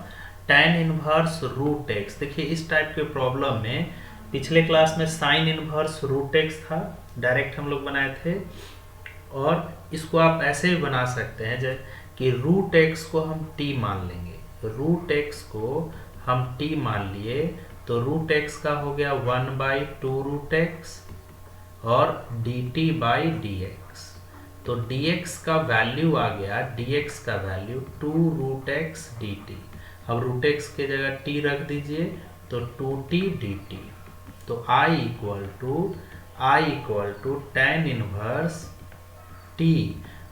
tan inverse root x. देखिए इस टाइप के प्रॉब्लम में पिछले क्लास में साइन इनवर्स रूट एक्स था, डायरेक्ट हम लोग बनाए थे, और इसको आप ऐसे भी बना सकते हैं जैसे कि रूट एक्स को हम t मान लेंगे, रूट एक्स को हम t मान लिए तो रूट एक्स का हो गया 1/2 रूट एक्स और dt बाई dx, तो dx का वैल्यू आ गया, dx का वैल्यू 2 रूट एक्स dt। अब रूट एक्स के जगह t रख दीजिए तो 2t dt, तो I equal to tan inverse t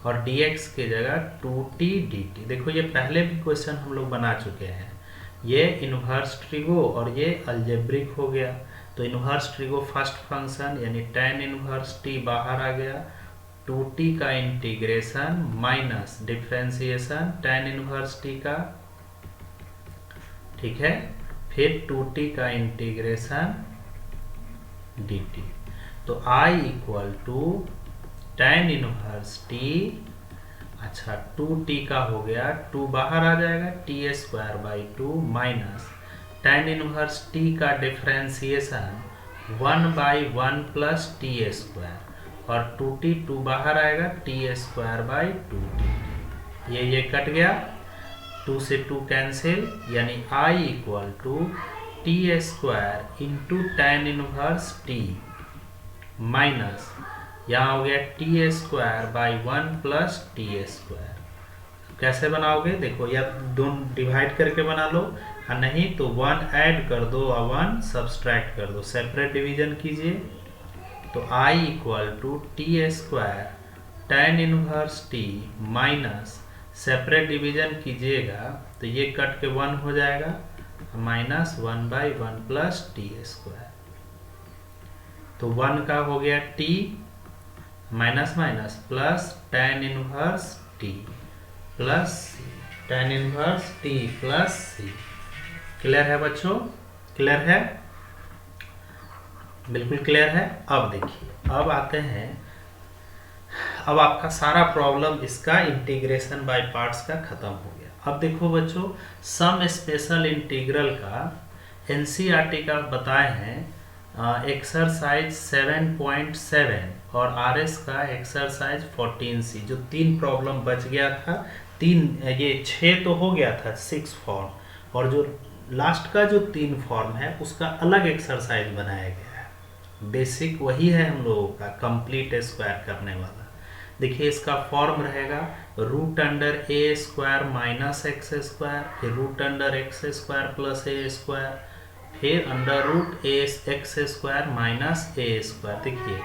और dx के जगह 2t dt। देखो ये पहले भी क्वेश्चन हम लोग बना चुके हैं, ये इनवर्स ट्रिगो और ये अलजेब्रिक हो गया, तो इनवर्स ट्रिगो फर्स्ट फंक्शन यानी tan इनवर्स t बाहर आ गया, 2t का integration minus differentiation tan inverse t का, ठीक है, फिर 2t का इंटीग्रेशन dt, तो I equal to tan inverse t, अच्छा 2t का हो गया, 2 बाहर आ जाएगा, t square by 2 minus tan inverse t का डिफरेंशिएशन 1/1 प्लस टी स्क्वायर और 2 बाहर आएगा, t स्क्वायर बाई 2t, ये कट गया, 2 से 2 कैंसिल, यानी I equal to t square into tan inverse t minus यहाँ हो गया t square by 1 plus t square. कैसे बनाओगे देखो, या दोनों डिवाइड करके बना लो, और नहीं तो 1 ऐड कर दो और 1 सब्सट्रैक्ट कर दो, सेपरेट डिवीजन कीजिए, तो I equal to t square tan inverse t minus separate division कीजिएगा तो ये कट के 1 हो जाएगा, माइनस 1/1 प्लस टी स्क्वायर, तो 1 का हो गया t minus minus plus tan inverse t plus tan inverse t plus c। Clear है बच्चों? क्लियर है? बिल्कुल क्लियर है। अब देखिए, अब आते हैं, अब आपका सारा प्रॉब्लम इसका इंटीग्रेशन बाय पार्ट्स का खत्म हो गया। अब देखो बच्चों, सम स्पेशल इंटीग्रल का एनसीईआरटी का बताए हैं एक्सरसाइज 7.7 और आरएस का एक्सरसाइज 14C, जो 3 प्रॉब्लम बच गया था, 6 तो हो गया था 6 फॉर्म, और जो लास्ट का जो 3 फॉर्म है उसका अलग एक्सरसाइज बनाया गया है। बेसिक वही है हम लोगों का, कंप्लीट स्क्वायर करने वाला। देखिए इसका फॉर्म रहेगा root under a square minus x square, फिर root under x square plus a square, फिर under root a x square minus a square. देखिए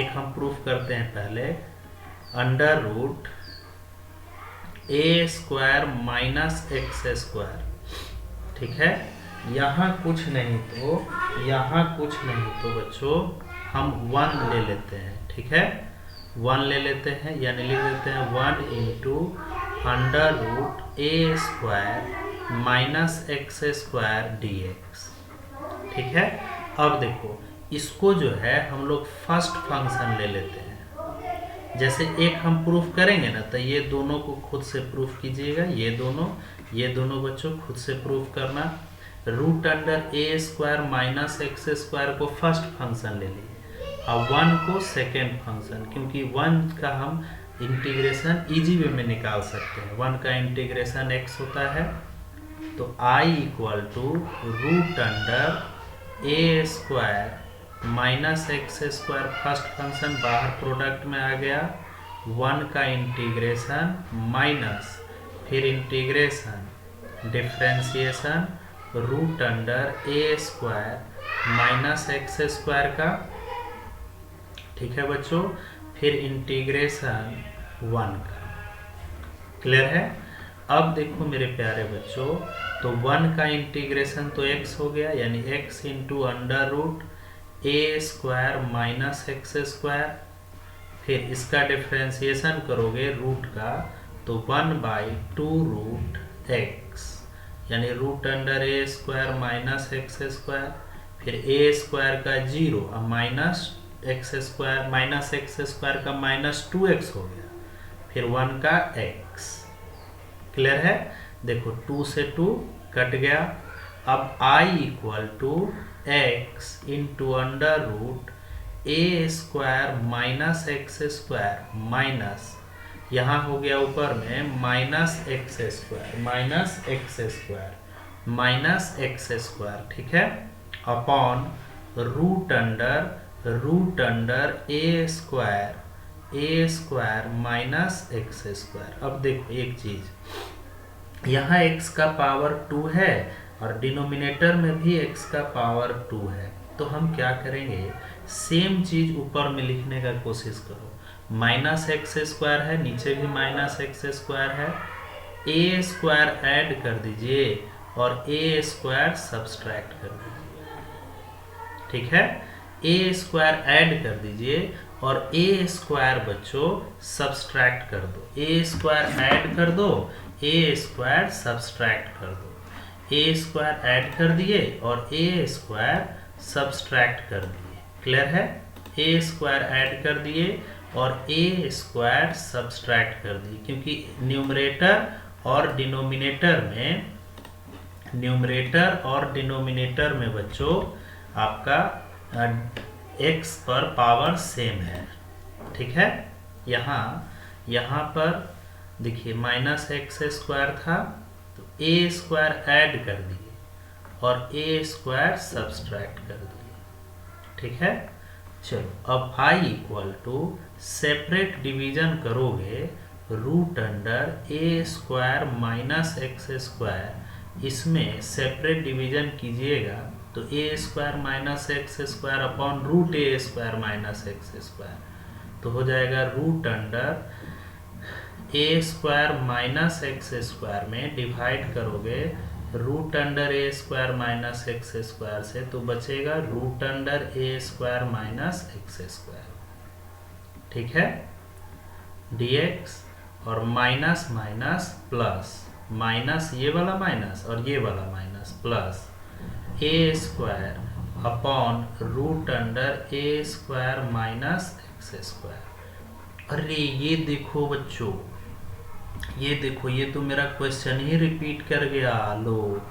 एक हम प्रूफ करते हैं पहले, under root a square minus x square, ठीक है, यहाँ कुछ नहीं तो बच्चों हम 1 ले लेते हैं, ठीक है, 1 ले लेते हैं, यानी लिख देते हैं 1 into under root a square minus x square d x, ठीक है। अब देखो इसको जो है हम लोग फर्स्ट फंक्शन ले लेते हैं। जैसे एक हम प्रूफ करेंगे ना, तो ये दोनों को खुद से प्रूफ कीजिएगा, ये दोनों बच्चों खुद से प्रूफ करना। Root under a square minus x square को फर्स्ट फंक्शन ले लीजिए और 1 को सेकेंड फंक्शन, क्योंकि 1 का हम इंटीग्रेशन इजी वे में निकाल सकते हैं। 1 का इंटीग्रेशन x होता है, तो I equal to root under a square minus x square, first function बाहर प्रोडक्ट में आ गया, 1 का इंटीग्रेशन माइनस फिर integration differentiation root under a square minus x square का, ठीक है बच्चों, फिर इंटीग्रेशन 1 का। क्लियर है? अब देखो मेरे प्यारे बच्चों, तो 1 का इंटीग्रेशन तो x हो गया, यानी x into under root a square minus x square, फिर इसका डिफ्रेंशिएशन करोगे रूट का, तो 1/2 रूट x, यानी root under a square minus x square, फिर ए स्क्वायर का 0 और minus x square, minus x square का माइनस 2x हो गया, फिर 1 का x। क्लियर है? देखो 2 से 2 कट गया। अब I equal to x into under root a square minus x square minus, यहाँ हो गया ऊपर में minus x square minus x square, ठीक है, upon root under a square minus x square. अब देखो एक चीज, यहाँ x का पावर 2 है और डिनोमिनेटर में भी x का पावर 2 है, तो हम क्या करेंगे, सेम चीज ऊपर में लिखने का कोशिश करो। माइनस एक्स स्क्वायर है, नीचे भी माइनस एक्स स्क्वायर है, ए स्क्वायर ऐड कर दीजिए और ए स्क्वायर सब्सट्रैक्ट कर दीजिए, ठीक है, ए स्क्वायर ऐड कर दीजिए और ए स्क्वायर बच्चों सब्सट्रैक्ट कर दो। ए स्क्वायर ऐड कर दो, ए स्क्वायर सब्सट्रैक्ट कर दो, ए स्क्वायर ऐड कर दिए और ए स्क्वायर सब्सट्रैक्ट कर दिए। क्लियर है? ए स्क्वायर ऐड कर दिए और ए स्क्वायर सब्सट्रैक्ट कर दिए, क्योंकि न्यूमरेटर और डिनोमिनेटर में बच्चों आपका x पर पावर सेम है, ठीक है। यहाँ पर देखिए माइनस एक्स स्क्वायर था, तो ए स्क्वायर ऐड कर दिए और ए स्क्वायर सब्सट्रैक्ट कर दिए, ठीक है। चलो अब I equal to separate division करोगे root under a square minus x square, इसमें सेपरेट डिवीजन कीजिएगा तो a square minus x square upon root a square minus x square, तो हो जाएगा root under a square minus x square में divide करोगे root under a square minus x square से, तो बचेगा root under a square minus x square, ठीक है, dx और माइनस माइनस प्लस, माइनस ये वाला माइनस और ये वाला minus plus a square upon root under a square minus x square. अरे ये देखो बच्चों, ये देखो, ये तो मेरा क्वेश्चन ही रिपीट कर गया। लो,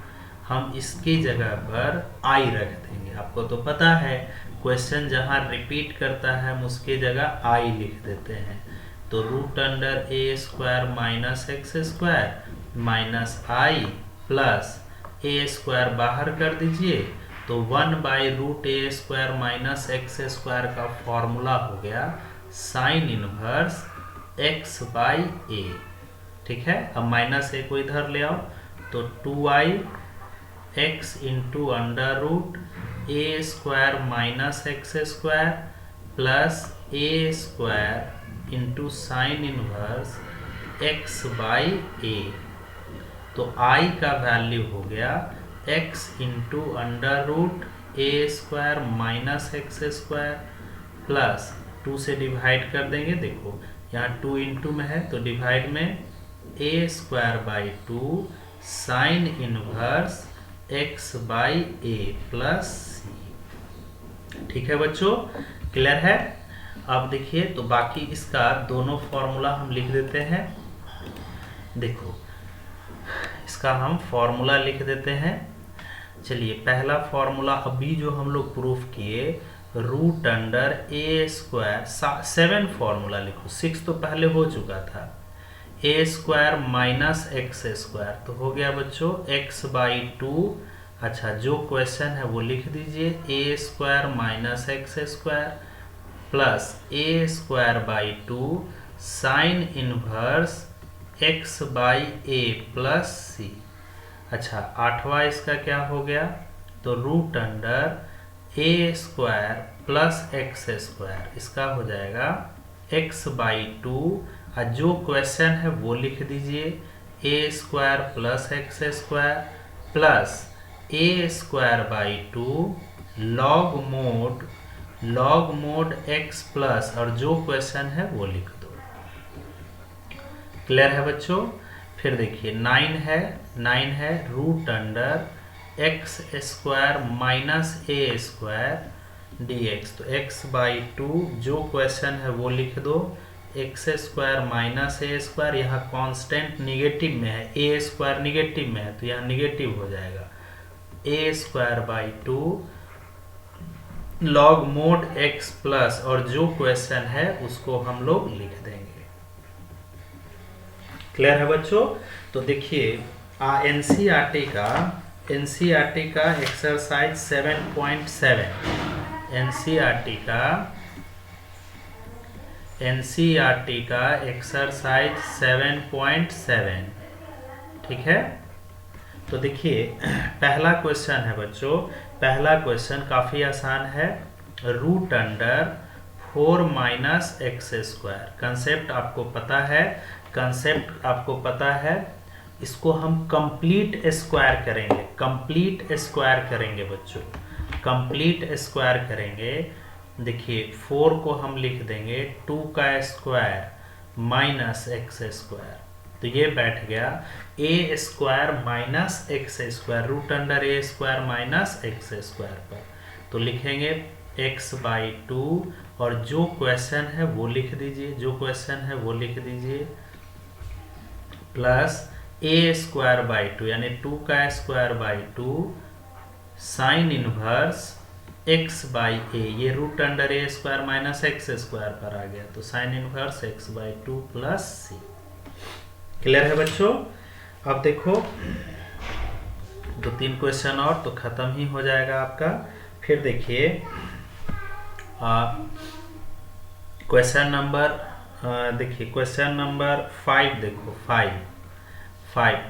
हम इसकी जगह पर आई रख देंगे। आपको तो पता है क्वेश्चन जहां रिपीट करता है हम उसकी जगह आई लिख देते हैं। तो root under a square minus x square minus I plus a square बाहर कर दीजिए, तो 1/रूट a square minus x square का फॉर्मूला हो गया sine inverse x by a, ठीक है। अब माइनस ए को इधर ले आओ, तो 2i x into under root a square minus x square plus a square into sine inverse x by a, तो i का वैल्यू हो गया x into under root a square minus x square plus 2 से divide कर देंगे। देखो यहाँ 2 into में है तो डिवाइड में a square by 2 sine inverse x by a plus c, ठीक है बच्चों, क्लियर है। अब देखिए तो बाकी इसका दोनों फॉर्मूला हम लिख देते हैं। देखो इसका हम फॉर्मूला लिख देते हैं। चलिए पहला फॉर्मूला अभी जो हम लोग प्रूफ किए, root under a square, 7 formula लिखो, 6 तो पहले हो चुका था, ए स्क्वायर माइनस एक्स स्क्वायर, तो हो गया बच्चों एक्स बाई 2। अच्छा जो क्वेश्चन है वो लिख दीजिए, a square minus x square plus a square by 2 sine inverse x by a plus c. अच्छा आठवां इसका क्या हो गया, तो root under a square plus x square, इसका हो जाएगा एक्स बाई 2। और जो क्वेश्चन है वो लिख दीजिए, a square plus x square plus a square by 2 log mod x plus, और जो क्वेश्चन है वो लिख दो। क्लियर है बच्चों। फिर देखिए 9 है root under x square minus a square d x, तो एक्स बाई 2 जो क्वेश्चन है वो लिख दो, x square minus a square, यहाँ कांस्टेंट निगेटिव में है, ए स्क्वायर निगेटिव में है तो यहाँ निगेटिव हो जाएगा, a square by 2 log mod x plus, और जो क्वेश्चन है उसको हम लोग लिख देंगे। क्लियर है बच्चों। तो देखिए एनसीईआरटी का एक्सरसाइज 7.7, एनसीईआरटी का एक्सरसाइज 7.7, ठीक है। तो देखिए पहला क्वेश्चन है बच्चों, पहला क्वेश्चन काफी आसान है, root under 4 minus x square. Concept आपको पता है, इसको हम कंप्लीट स्क्वायर करेंगे बच्चों, कंप्लीट स्क्वायर करेंगे। देखिए 4 को हम लिख देंगे 2 का स्क्वायर माइनस एक्स स्क्वायर, तो ये बैठ गया a square minus x square, root under a square minus x square पर, तो लिखेंगे एक्स बाई 2, और जो क्वेश्चन है वो लिख दीजिए, प्लस ए स्क्वायर बाई 2 यानी 2 का square by 2 sine inverse x by a, ये root under a square minus x square पर आ गया, तो sine inverse x by 2 plus c. Clear है बच्चों। अब देखो 2-3 क्वेश्चन और तो खत्म ही हो जाएगा आपका। फिर देखिए क्वेश्चन नंबर 5 देखो, 5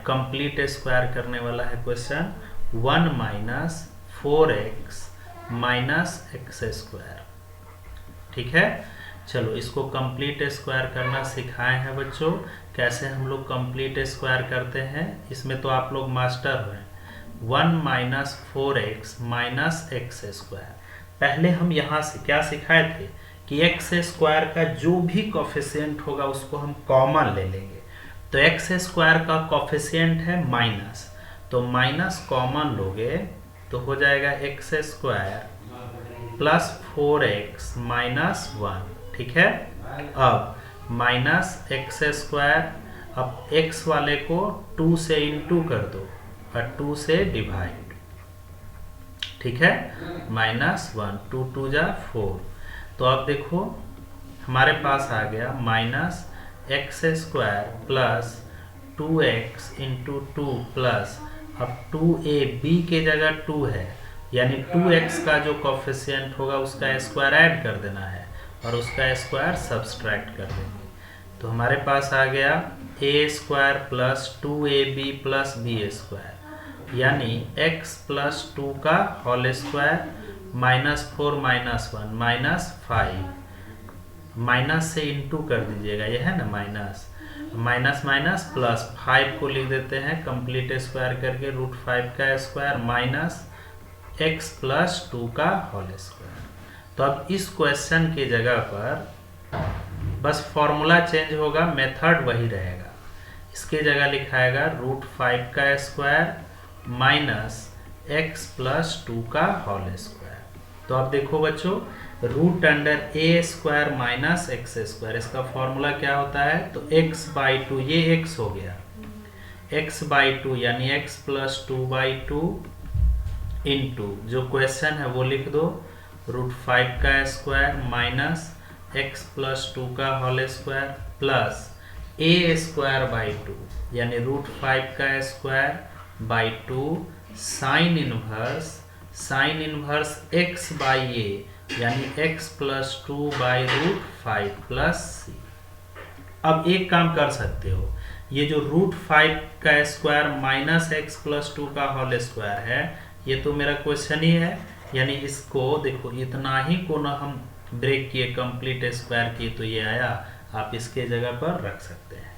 कंप्लीट स्क्वायर करने वाला है question, 1 minus 4x minus x square, ठीक है। चलो इसको कंप्लीट स्क्वायर करना सिखाए हैं बच्चों, कैसे हम लोग कंप्लीट स्क्वायर करते हैं, इसमें तो आप लोग मास्टर हुए। 1 minus 4x minus x square, पहले हम यहाँ से क्या सिखाए थे कि एक्स स्क्वायर का जो भी कोफिशिएंट होगा उसको हम कॉमन ले लेंगे, तो एक्स स्क्वायर का कोफिशिएंट है माइनस, तो माइनस कॉमन लोगे तो हो जाएगा x square plus 4x minus 1, ठीक है। अब माइनस एक्स स्क्वायर, अब x वाले को 2 से इंटू कर दो और 2 से डिवाइड, ठीक है, माइनस 1, 2 2 जा 4, तो अब देखो हमारे पास आ गया minus x square plus 2x into 2 plus, अब 2a b के जगह 2 है, यानी 2x का जो कोफिशिएंट होगा उसका स्क्वायर ऐड कर देना है और उसका स्क्वायर सब्सट्रैक्ट कर देंगे, तो हमारे पास आ गया a square plus 2ab plus b square, यानी x प्लस 2 का whole square minus 4 minus 1 minus 5, minus से इंटू कर दीजिएगा, ये है ना माइनस माइनस माइनस प्लस 5 को लिख देते हैं कंप्लीट स्क्वायर करके, रूट 5 का स्क्वायर माइनस x प्लस 2 का होल स्क्वायर। तो अब इस क्वेश्चन की जगह पर बस फॉर्मूला चेंज होगा, मेथड वही रहेगा, इसके जगह लिखाएगा रूट 5 का स्क्वायर माइनस x प्लस 2 का होल स्क्वायर, तो अब देखो बच्चों, root under a square minus x square, इसका फॉर्मूला क्या होता है? तो एक्स बाई टू, ये एक्स हो गया, एक्स बाई टू यानी x plus two by two into जो क्वेश्चन है वो लिख दो, रूट 5 का square minus x plus two का whole square plus a square by two यानी रूट 5 का square by two sine inverse x by a यानी x plus two by root 5 plus c. अब एक काम कर सकते हो, ये जो रूट 5 का square minus x plus two का होल स्क्वायर है, ये तो मेरा क्वेश्चन ही है, यानी इसको देखो इतना ही को ना हम ब्रेक किए, कंप्लीट स्क्वायर किए तो ये आया, आप इसके जगह पर रख सकते हैं।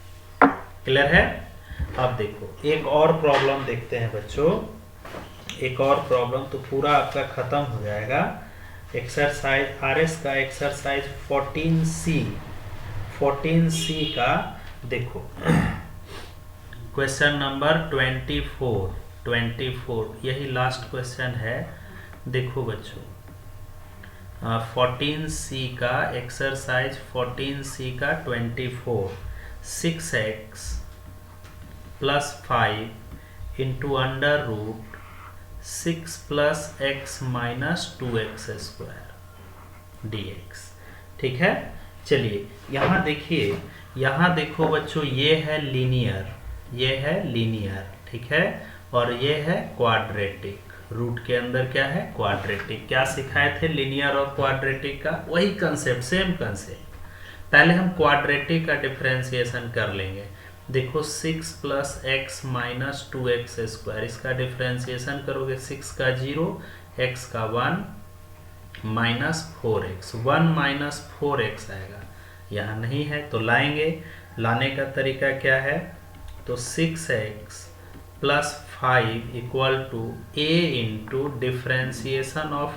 क्लियर है? अब देखो एक और प्रॉब्लम देखते हैं बच्चों, एक और प्रॉब्लम तो पूरा आपका खत्म हो जाएगा। एक्सरसाइज आरएस का एक्सरसाइज 14C का देखो क्वेश्चन नंबर 24 यही लास्ट क्वेश्चन है। देखो बच्चों 14C का एक्सरसाइज 14C का 24 6x plus 5 into under root 6 plus x minus 2x square dx। ठीक है, चलिए यहाँ देखिए, यहाँ देखो बच्चों ये है लीनियर, ठीक है, और ये है क्वाड्रेटिक। रूट के अंदर क्या है? क्वाड्रेटिक। क्या सिखाए थे लीनियर और क्वाड्रेटिक का? वही कंसेप्ट, सेम कंसेप्ट। पहले हम क्वाड्रेटिक का डिफरेंशिएशन कर लेंगे। देखो 6 plus x minus 2x square, इसका डिफरेंशिएशन करोगे 6 का 0, x का 1 माइनस 4x, 1 माइनस 4x आएगा, यहाँ नहीं है तो लाएंगे। लाने का तरीका क्या है? तो 6x plus 5 equal to a into differentiation of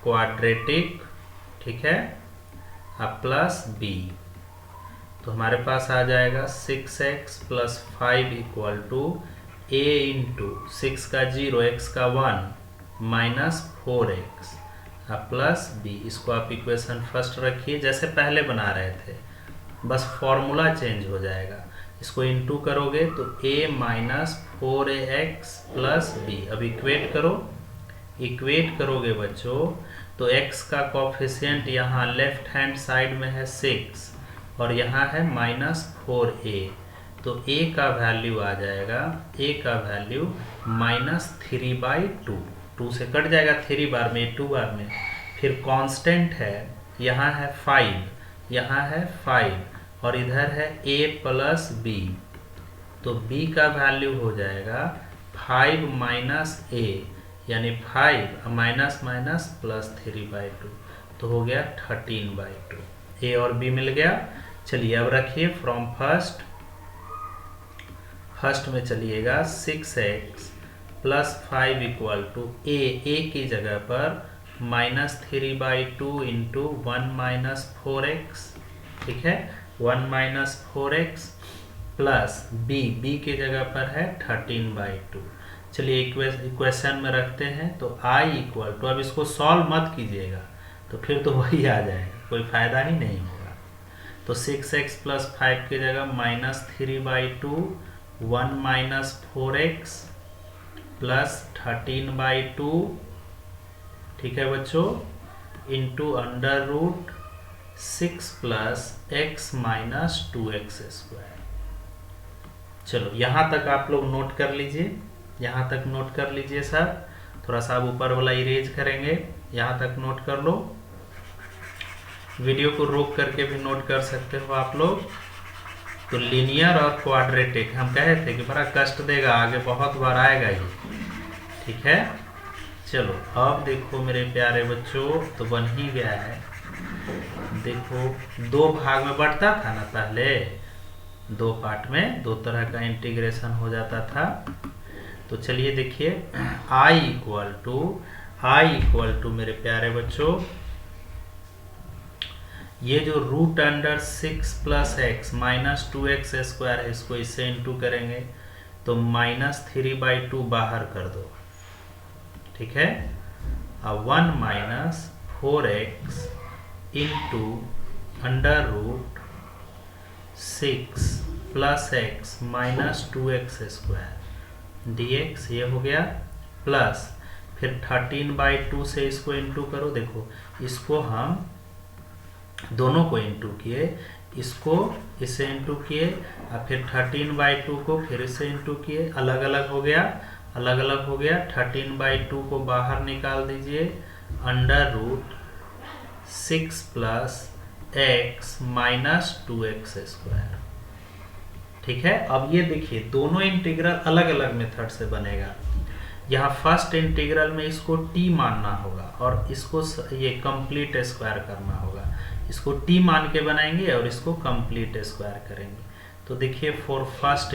quadratic, ठीक है, अब प्लस b, तो हमारे पास आ जाएगा 6x plus 5 equal to a into 6 का 0, x का 1 माइनस 4x अब प्लस b। इसको आप इक्वेशन फर्स्ट रखिए जैसे पहले बना रहे थे, बस फॉर्मूला चेंज हो जाएगा। इसको इंटू करोगे तो a minus 4ax plus b। अब इक्वेट करोगे बच्चों तो x का कोफिशिएंट यहाँ लेफ्ट हैंड साइड में है 6 और यहाँ है माइनस 4a, तो a का वैल्यू आ जाएगा, a का वैल्यू माइनस 3/2, 2 से कट जाएगा 3 बार में, 2 बार में। फिर कांस्टेंट है, यहाँ है 5 और इधर है a प्लस b, तो b का वैल्यू हो जाएगा 5 माइनस a यानी 5 माइनस माइनस प्लस 3/2, तो हो गया 13/2। a और b मिल गया। चलिए अब रखिए फ्रॉम फर्स्ट में चलिएगा 6x plus 5 equal to a की जगह पर माइनस 3/2 इंटू 1 माइनस 4x, ठीक है, 1 माइनस 4x प्लस b की जगह पर है 13/2। चलिए इक्वेशन में रखते हैं तो i इक्वल टू, अब इसको सॉल्व मत कीजिएगा तो फिर तो वही आ जाएगा, कोई फायदा ही नहीं होगा। तो 6x प्लस 5 की जगह माइनस 3/2, 1 माइनस 4x प्लस 13/2, ठीक है बच्चों, into under root 6 plus x minus 2x square. चलो यहाँ तक आप लोग नोट कर लीजिए, यहाँ तक नोट कर लीजिए सर, थोड़ा सा आप ऊपर वाला इरेज करेंगे, यहाँ तक नोट कर लो। वीडियो को रोक करके भी नोट कर सकते हो आप लोग। तो लीनियर और क्वाड्रेटिक हम कहे थे कि बड़ा कष्ट देगा, आगे बहुत बार आएगा ये, ठीक है। चलो अब देखो मेरे प्यारे बच्चों, तो बन ही गया है। देखो 2 भाग में बढ़ता था ना, पहले 2 पार्ट में 2 तरह का इंटीग्रेशन हो जाता था। तो चलिए देखिए i इक्वल टू मेरे प्यारे बच्चों, ये जो root under 6 plus x minus 2x square है, इसको इससे इंटू करेंगे तो -3/2 बाहर कर दो, ठीक है। अब 1 minus 4x into under root 6 plus x minus 2x² dx ये हो गया, प्लस फिर 13/2 से इसको इंटू करो। देखो इसको हम दोनों को इंटू किए, इसको इससे इंटू किए, और फिर 13/2 को फिर इससे इंटू किए, अलग अलग हो गया, अलग अलग हो गया। 13/2 को बाहर निकाल दीजिए, under root 6 plus x minus 2x², ठीक है। अब ये देखिए दोनों इंटीग्रल अलग अलग मेथड से बनेगा। यहाँ फर्स्ट इंटीग्रल में इसको t मानना होगा और इसको ये कंप्लीट स्क्वायर करना होगा। इसको t मान के बनाएंगे और इसको कंप्लीट स्क्वायर करेंगे। तो देखिए फॉर फर्स्ट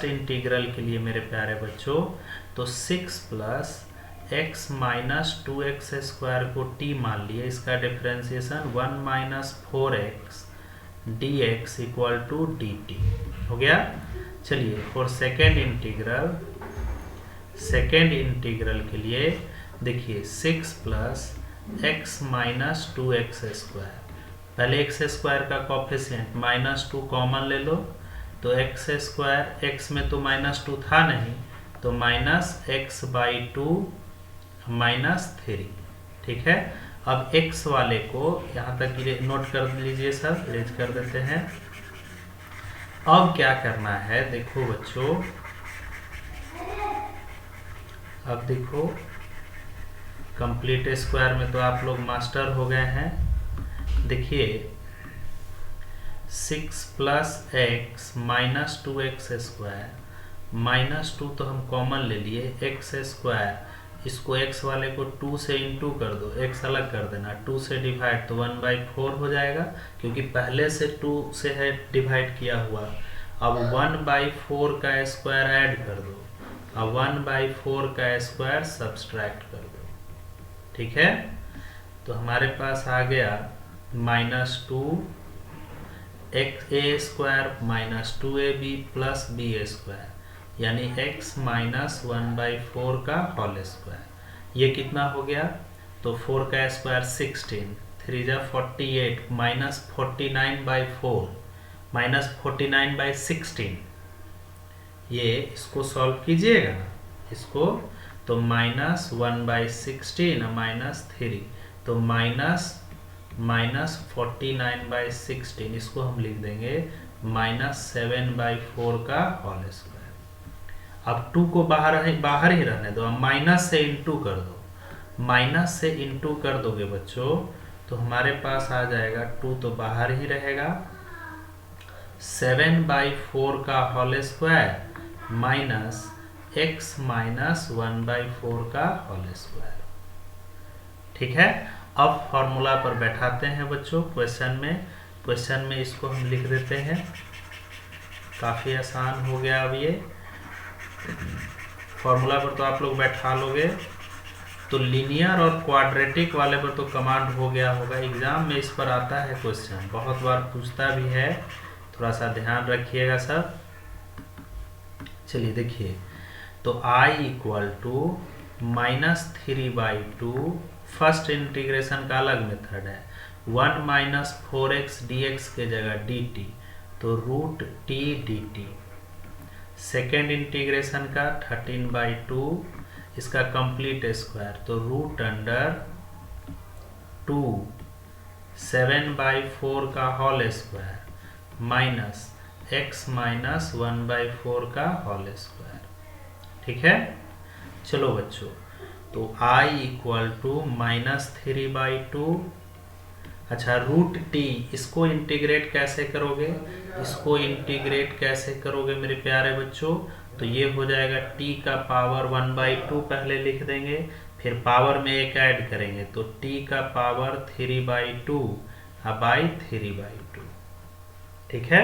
इंटीग्रल के लिए मेरे प्यारे बच्चों, तो 6 प्लस x माइनस 2x² को t मान लिए, इसका differentiation 1 minus 4x dx equal to dt हो गया। चलिए फॉर सेकेंड इंटीग्रल के लिए देखिए 6 प्लस x माइनस 2x², पहले x² का कॉफिशिएंट -2 कॉमन ले लो, तो x², x में तो -2 था नहीं, तो -x/2 -3, ठीक है। अब x वाले को यहाँ तक ये नोट कर लीजिए, सब रेज कर देते हैं। अब क्या करना है देखो बच्चों, अब देखो कंप्लीट स्क्वायर में तो आप लोग मास्टर हो गए हैं। देखिए 6 प्लस x माइनस 2x², -2 तो हम कॉमन ले लिए, x², इसको x वाले को 2 से इंटू कर दो, x अलग कर देना, 2 से डिवाइड तो 1/4 हो जाएगा, क्योंकि पहले से 2 से है डिवाइड किया हुआ। अब 1/4 का स्क्वायर ऐड कर दो, अब 1/4 का स्क्वायर सब्सट्रैक्ट कर दो, ठीक है। तो हमारे पास आ गया -2 a² minus 2ab plus b², यानी x माइनस 1/4 का होल स्क्वायर। ये कितना हो गया, तो 4 का स्क्वायर 16, 3 जा 48, माइनस 49/4 माइनस 49/16। ये इसको सॉल्व कीजिएगा ना, इसको, तो -1/16 माइनस 3, तो माइनस 49/16, इसको हम लिख देंगे -7/4 का होल स्क्वायर। अब 2 को बाहर ही रहने दो, अब माइनस से इंटू कर दो, माइनस से इंटू कर दोगे बच्चों तो हमारे पास आ जाएगा, 2 तो बाहर ही रहेगा, 7/4 का whole square minus x minus 1/4 का होल स्क्वायर, ठीक है। अब फॉर्मूला पर बैठाते हैं बच्चों क्वेश्चन में इसको हम लिख देते हैं, काफ़ी आसान हो गया। अब ये फॉर्मूला पर तो आप लोग बैठा लोगे, तो लीनियर और क्वाड्रेटिक वाले पर तो कमांड हो गया होगा। एग्जाम में इस पर आता है क्वेश्चन, बहुत बार पूछता भी है, थोड़ा सा ध्यान रखिएगा सब। चलिए देखिए, तो i equal to -3/2, first integration का अलग मेथड है, 1 माइनस 4x dx के जगह dt, तो √t dt। सेकेंड इंटीग्रेशन का 13/2, इसका कंप्लीट स्क्वायर, तो √2 7/4 का whole square minus x minus 1/4 का होल स्क्वायर, ठीक है। चलो बच्चों, तो i इक्वल टू -3/2, अच्छा √t, इसको इंटीग्रेट कैसे करोगे, मेरे प्यारे बच्चों, तो ये हो जाएगा t का पावर 1/2 पहले लिख देंगे, फिर पावर में एक ऐड करेंगे, तो t का पावर 3/2 बाई 3/2, ठीक है,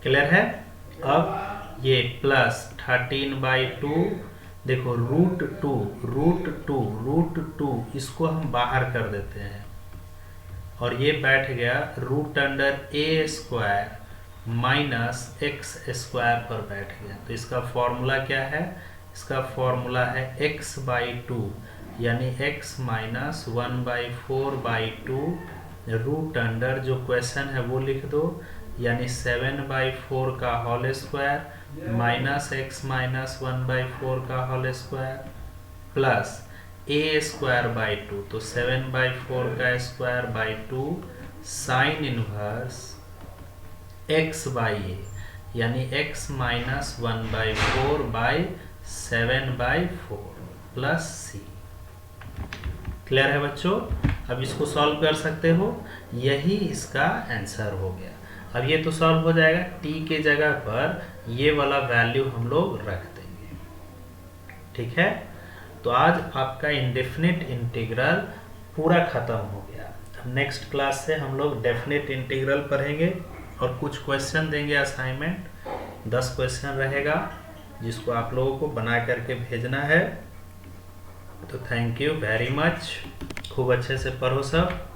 क्लियर है। अब ये प्लस 13/2, देखो √2 इसको हम बाहर कर देते हैं, और ये बैठ गया √a² माइनस एक्स स्क्वायर पर बैठ गया। तो इसका फॉर्मूला क्या है? इसका फॉर्मूला है x बाई टू, यानी x माइनस 1/4/2 रूट अंडर, जो क्वेश्चन है वो लिख दो, यानी 7/4 का whole square minus x minus 1/4 का whole square plus a square by two, तो 7/4 का square by two sine inverse x by a, यानी x minus 1/4/7/4 plus c। Clear है बच्चों? अब इसको सॉल्व कर सकते हो, यही इसका आंसर हो गया। अब ये तो सॉल्व हो जाएगा, t के जगह पर ये वाला वैल्यू हम लोग रख देंगे। ठीक है, तो आज आपका इंडेफिनिट इंटीग्रल पूरा खत्म हो गया। अब नेक्स्ट क्लास से हम लोग डेफिनिट इंटीग्रल पढ़ेंगे और कुछ क्वेश्चन देंगे असाइनमेंट, 10 क्वेश्चन रहेगा जिसको आप लोगों को बना करके भेजना है। तो थैंक यू वेरी मच, खूब अच्छे से पढ़ो सब।